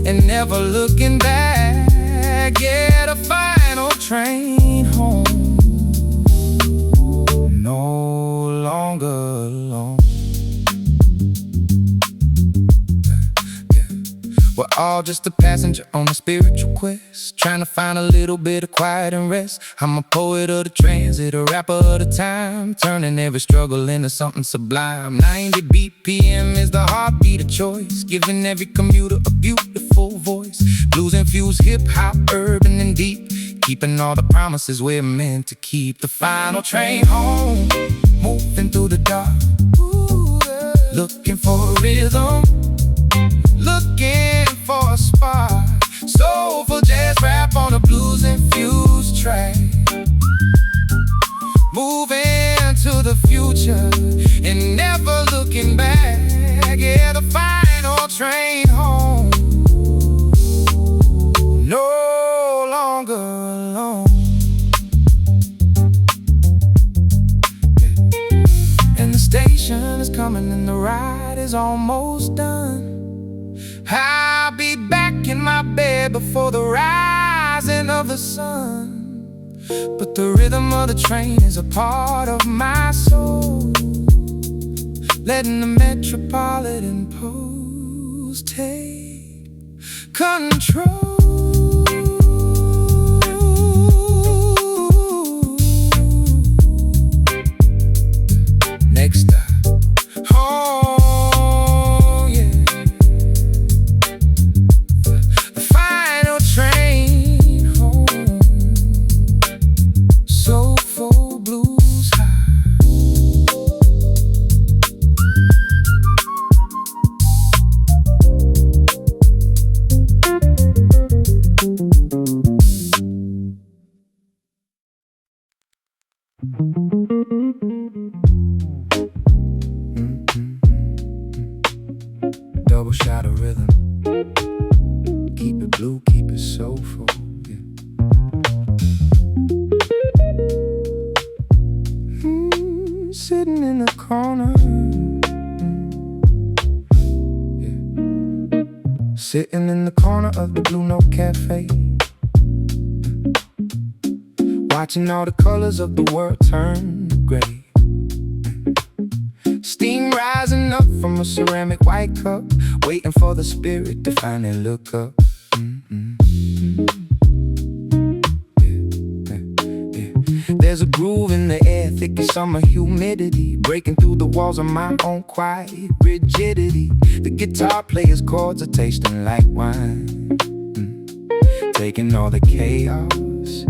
and never looking back. Yeah, the final train home, no longer alone. We're all just a passenger on a spiritual quest, trying to find a little bit of quiet and rest. I'm a poet of the transit, a rapper of the time, turning every struggle into something sublime. 90 BPM is the heartbeat of choice, giving every commuter a beautiful voice. Blues-infused hip-hop, urban and deep, keeping all the promises we're meant to keep. The final train home, moving through the dark, looking for a rhythm, looking for a spark. Soulful jazz rap on a blues-infused track, moving to the future and never looking back. Yeah, the final train home, no longer alone. And the station is coming and the ride is almost done. I'll be back in my bed before the rising of the sun, but the rhythm of the train is a part of my soul. letting the metropolitan post take control. Next stop, oh yeah, the final train home. Soulful blues high. Double shot of rhythm. Keep it blue, keep it soulful, yeah. Sitting in the corner, yeah. Sitting in the corner of the Blue Note Cafe, watching all the colors of the world turn gray. Steam rising up from a ceramic white cup, waiting for the spirit to finally look up. There's a groove in the air, thick as summer humidity, breaking through the walls of my own quiet rigidity. The guitar player's chords are tasting like wine, taking all the chaos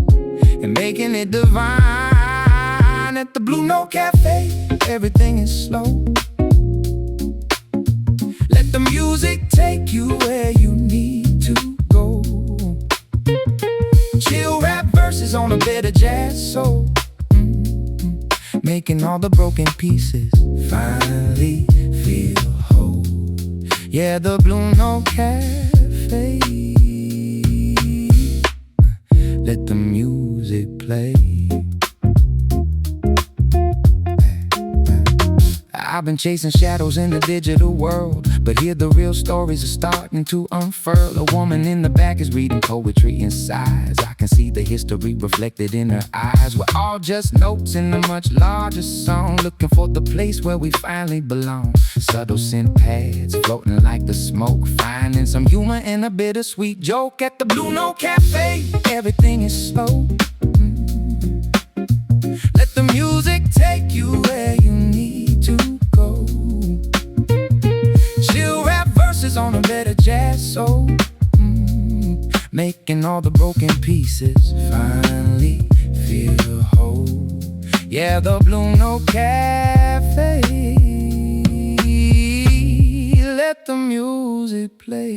and making it divine. At the Blue Note Cafe, everything is slow. Let the music take you where you need to go. Chill rap verses on a bit of jazz soul, making all the broken pieces finally feel whole. Yeah, the Blue Note Cafe. Let the music play. I've been chasing shadows in the digital world, but here the real stories are starting to unfurl. A woman in the back is reading poetry in sighs. I can see the history reflected in her eyes. We're all just notes in a much larger song, looking for the place where we finally belong. Subtle synth pads floating like the smoke, finding some humor in a bittersweet joke. At the Blue Note Cafe, everything is slow. Let the music take you where you need to go. Chill rap verses on a better jazz soul, making all the broken pieces finally feel whole. Yeah, the Blue Note Cafe. Let the music play.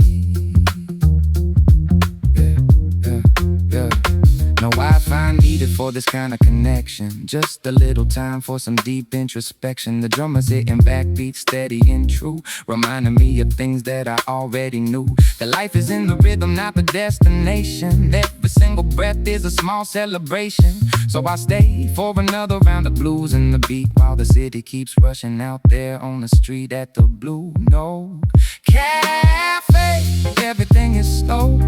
No Wi-Fi needed for this kind of connection. Just a little time for some deep introspection. The drummer's hitting backbeats steady and true, reminding me of things that I already knew. That life is in the rhythm, not the destination. Every single breath is a small celebration. So I stay for another round of blues and the beat, while the city keeps rushing out there on the street at the Blue Note Cafe. Everything is slow.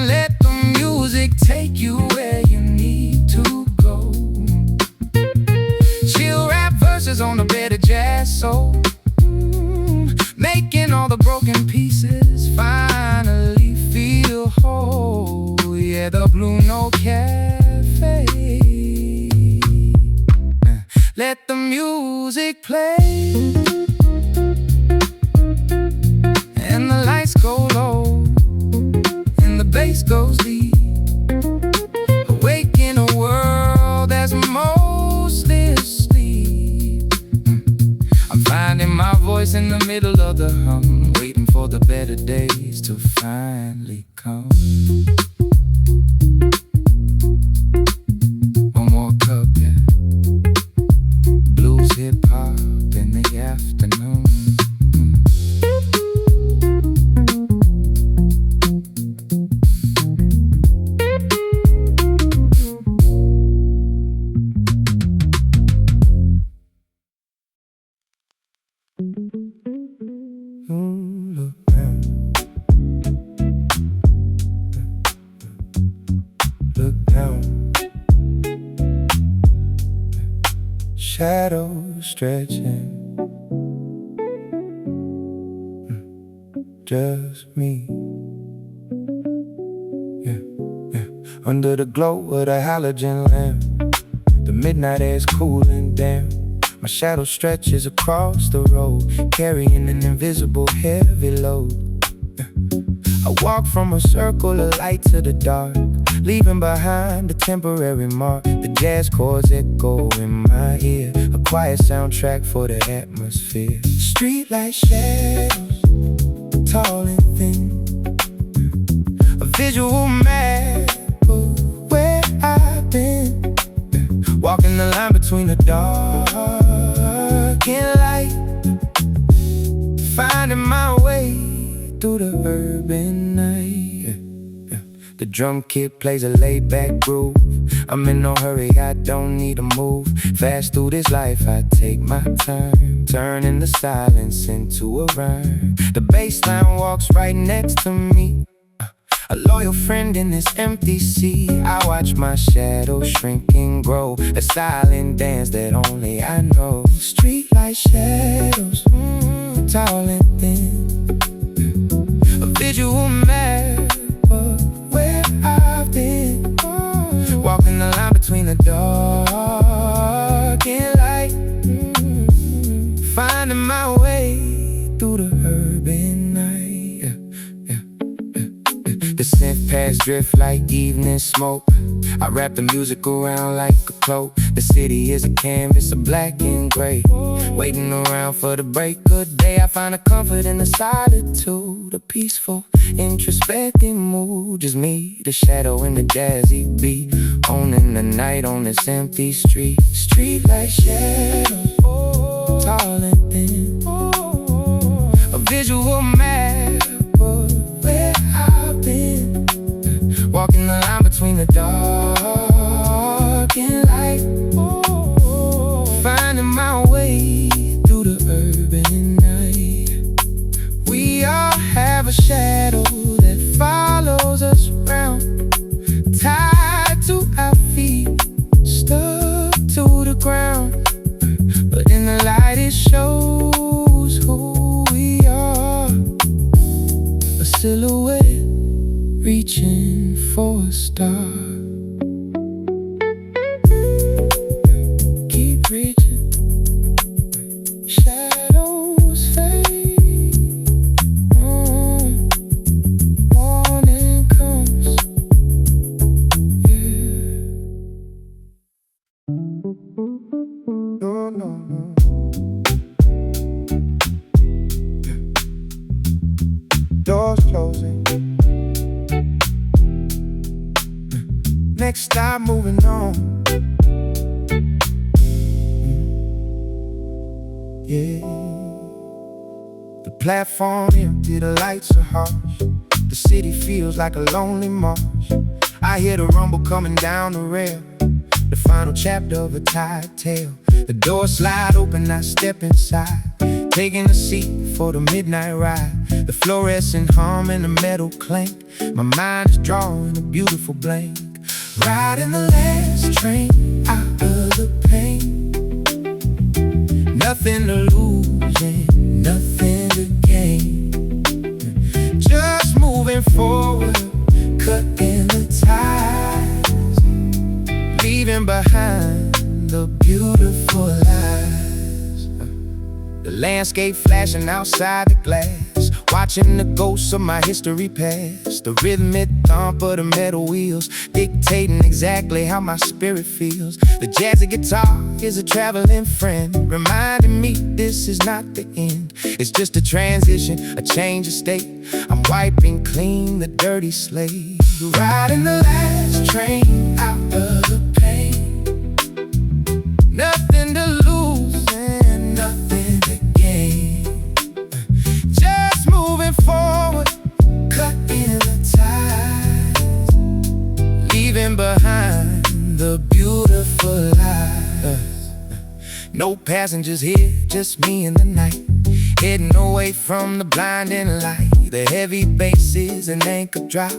Let the music take you where you need to go. Chill rap verses on a bit of jazz soul, making all the broken pieces finally feel whole. Yeah, the Blue Note Cafe. Let the music play, and the lights go low, and the bass goes deep, awake in a world that's mostly asleep. I'm finding my voice in the middle of the hum, waiting for the better days to finally come. One more cup, yeah. Blues hip-hop in the afternoon. Look down. Look down. Shadows stretching. Just me. Yeah, yeah. Under the glow of the halogen lamp, the midnight air's cool and damp. My shadow stretches across the road, carrying an invisible heavy load. I walk from a circle of light to the dark, leaving behind a temporary mark. The jazz chords echo in my ear, a quiet soundtrack for the atmosphere. Streetlight shadows, tall and thin, a visual map of where I've been. Walking the line between the dark and light, finding my way through the urban night. The drum kit plays a laid-back groove. I'm in no hurry, I don't need to move fast through this life. I take my time, turning the silence into a rhyme. The bass line walks right next to me, a loyal friend in this empty sea. I watch my shadow shrink and grow, a silent dance that only I know. Streetlight shadows, tall and thin, a visual map of where I've been. Walking the line between the dark and light, finding my way through the urban night. The synth pads drift like evening smoke. I wrap the music around like a cloak. The city is a canvas of black and gray, waiting around for the break of day. I find a comfort in the solitude, a peaceful, introspective mood. Just me, the shadow, and the jazzy beat, owning the night on this empty street. Streetlight shadows, tall and thin, a visual map of where I've been. Walking the line between the dark and light, finding my way through the urban night. We all have a shadow that follows us around, tied to our feet, stuck to the ground. But in the light it shows who we are, a silhouette reaching for a star. Keep reaching, shadows fade, morning comes, yeah. No, no, no. Doors closing, next stop, moving on. Yeah. The platform empty, the lights are harsh. The city feels like a lonely march. I hear the rumble coming down the rail, the final chapter of a tired tale. The doors slide open, I step inside, taking a seat for the midnight ride. The fluorescent hum and the metal clank, my mind is drawing a beautiful blank. Riding the last train out of the pain, nothing to lose and nothing to gain. Just moving forward, cutting the ties, leaving behind the beautiful lies. The landscape flashing outside the glass, watching the ghosts of my history pass. The rhythmic thump of the metal wheels, dictating exactly how my spirit feels. The jazzy guitar is a traveling friend, reminding me this is not the end. It's just a transition, a change of state. I'm wiping clean the dirty slate. Riding the last train out of the pain, nothing to lose and nothing to gain. Just moving forward, cutting the ties, leaving behind the beautiful life. No passengers here, just me in the night, heading away from the blinding light. The heavy bass an anchor drop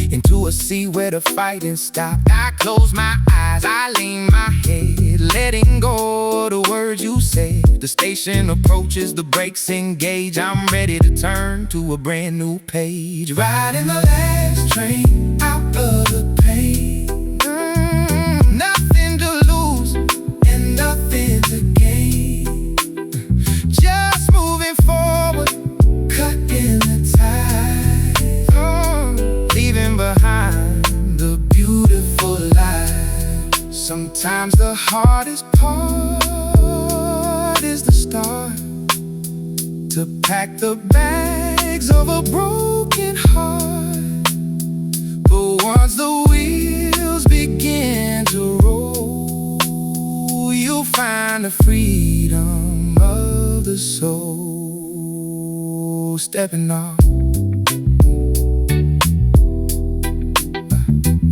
into a sea where the fighting stopped. I close my eyes, I lean my head, letting go of the words you said. The station approaches, the brakes engage. I'm ready to turn to a brand new page. Riding the last train out of the pain. Nothing to lose and nothing to gain. Just moving forward, cutting the tide, leaving behind the beautiful life. Sometimes the hardest part is the start, to pack the bags of a broken heart. But once the wheels begin to roll, you'll find the freedom of the soul. Stepping off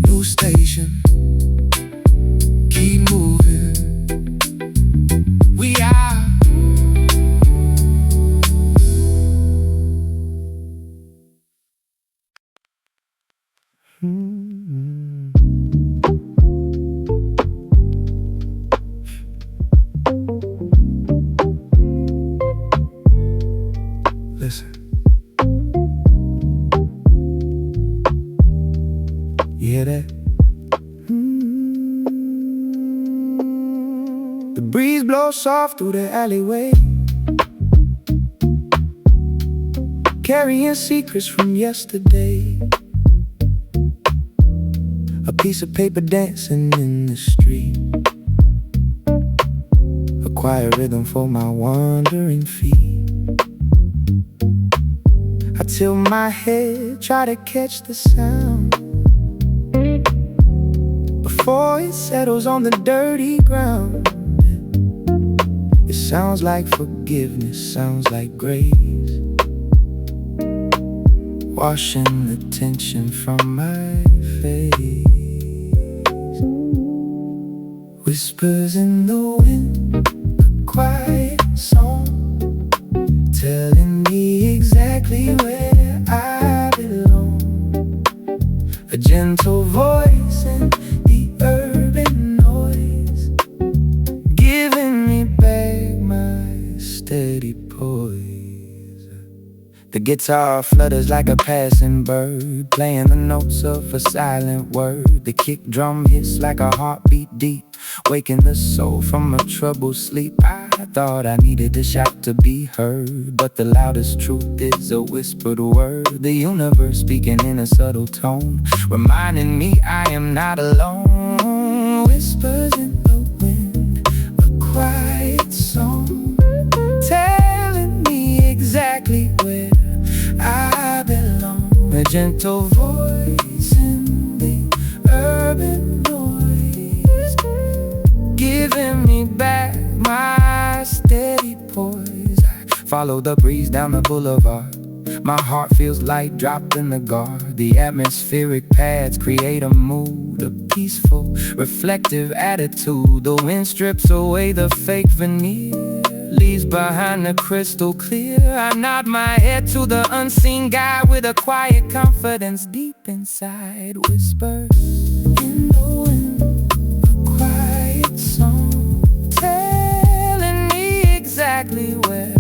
new station, keep moving. We are listen. You hear that? The breeze blows soft through the alleyway, carrying secrets from yesterday. A piece of paper dancing in the street, a quiet rhythm for my wandering feet. I tilt my head, try to catch the sound before it settles on the dirty ground. It sounds like forgiveness, sounds like grace, washing the tension from my face. Whispers in the wind, a quiet song, telling me exactly where I belong. A gentle voice in the urban noise, giving me back my steady poise. The guitar flutters like a passing bird, playing the notes of a silent word. The kick drum hits like a heartbeat deep, waking the soul from a troubled sleep. I thought I needed a shout to be heard, but the loudest truth is a whispered word. The universe speaking in a subtle tone, reminding me I am not alone. Whispers in the wind, a quiet song, telling me exactly where I belong. A gentle voice in the urban noise, giving me back my steady poise. I follow the breeze down the boulevard, my heart feels light dropped in the guard. The atmospheric paths create a mood, a peaceful, reflective attitude. The wind strips away the fake veneer, leaves behind the crystal clear. I nod my head to the unseen guy with a quiet confidence deep inside. Whispers in the wind, a quiet song, telling me exactly where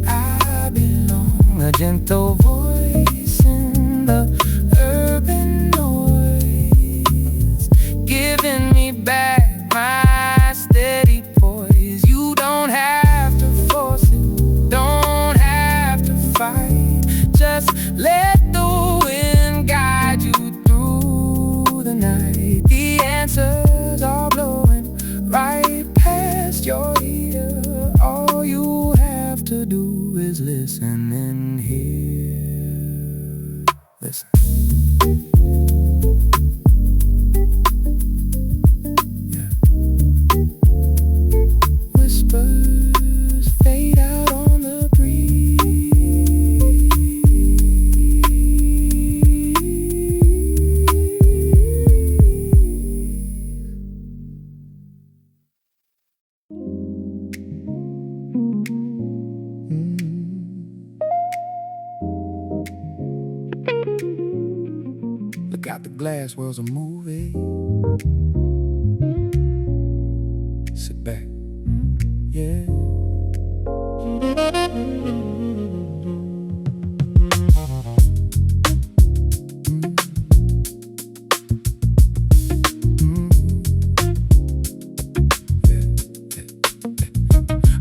I belong. A gentle voice in the urban noise, giving me back my steady poise. You don't have to force it, don't have to fight, just let the wind guide you through the night. The answers are blowing right past your ear. All you have to do is listen and hear. Listen. Whispers fade out on the breeze. Got the glass, world's a movie. Sit back, yeah.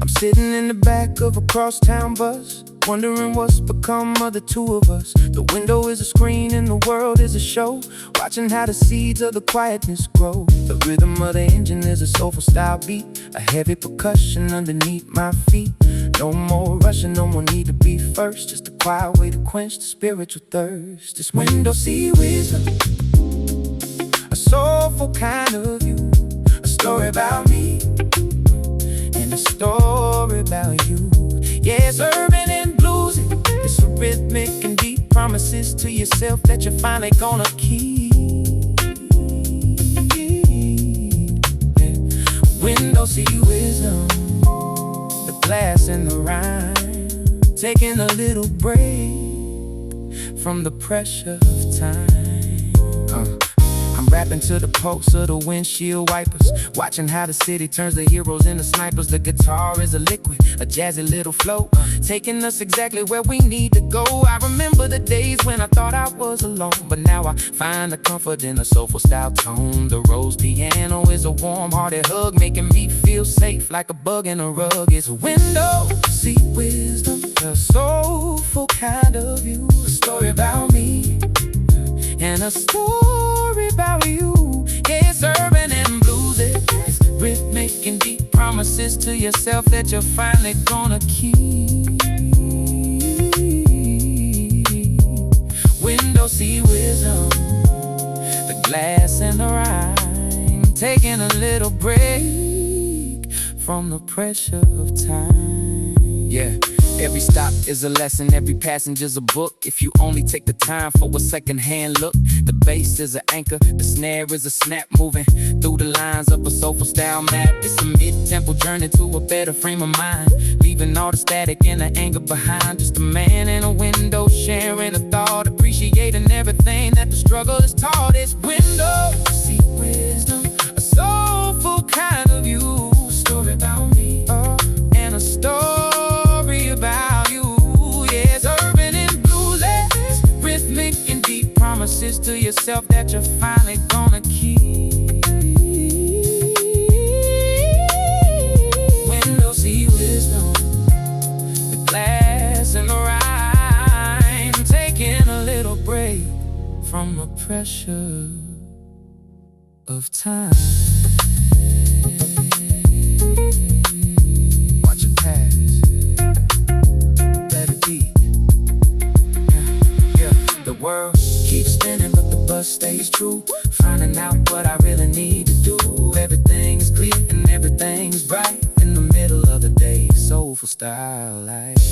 I'm sitting in the back of a crosstown bus, wondering what's become of the two of us. The window is a screen and the world is a show, watching how the seeds of the quietness grow. The rhythm of the engine is a soulful style beat, a heavy percussion underneath my feet. No more rushing, no more need to be first, just a quiet way to quench the spiritual thirst. This window see wisdom, a soulful kind of view, a story about me and a story about you. Yeah, it's urban and bluesy, it's a rhythmic and deep promises to yourself that you're finally gonna keep. Yeah. Window see wisdom, the glass and the rhyme, taking a little break from the pressure of time. I'm rapping to the pulse of the windshield wipers, watching how the city turns the heroes into snipers. The guitar is a liquid, a jazzy little flow, taking us exactly where we need to go. I remember the days when I thought I was alone, but now I find the comfort in a soulful style tone. The rose piano is a warm-hearted hug, making me feel safe like a bug in a rug. It's a window, see wisdom, a soulful kind of view, a story about me and a story about you. Yeah, it's urban and bluesy, it's rhythmic and deep promises to yourself that you're finally gonna keep. Window see wisdom, the glass and the rhyme, taking a little break from the pressure of time. Yeah. Every stop is a lesson, every passenger's a book. If you only take the time for a second-hand look. The bass is an anchor, the snare is a snap, moving through the lines of a soulful style map. It's a mid-tempo journey to a better frame of mind, leaving all the static and the anger behind. Just a man in a window sharing a thought, appreciating everything that the struggle has taught. It's window, see wisdom, a soulful kind of view, a story about me and a story about you. Yeah, it's urban and bluesy, rhythmic and deep promises to yourself that you're finally gonna keep. Window see wisdom, the glass and the rhyme, taking a little break from the pressure of time. Watch it pass, let it be. The world keeps spinning, but the bus stays true, finding out what I really need to do. Everything is clear and everything's bright in the middle of the day. Soulful style life.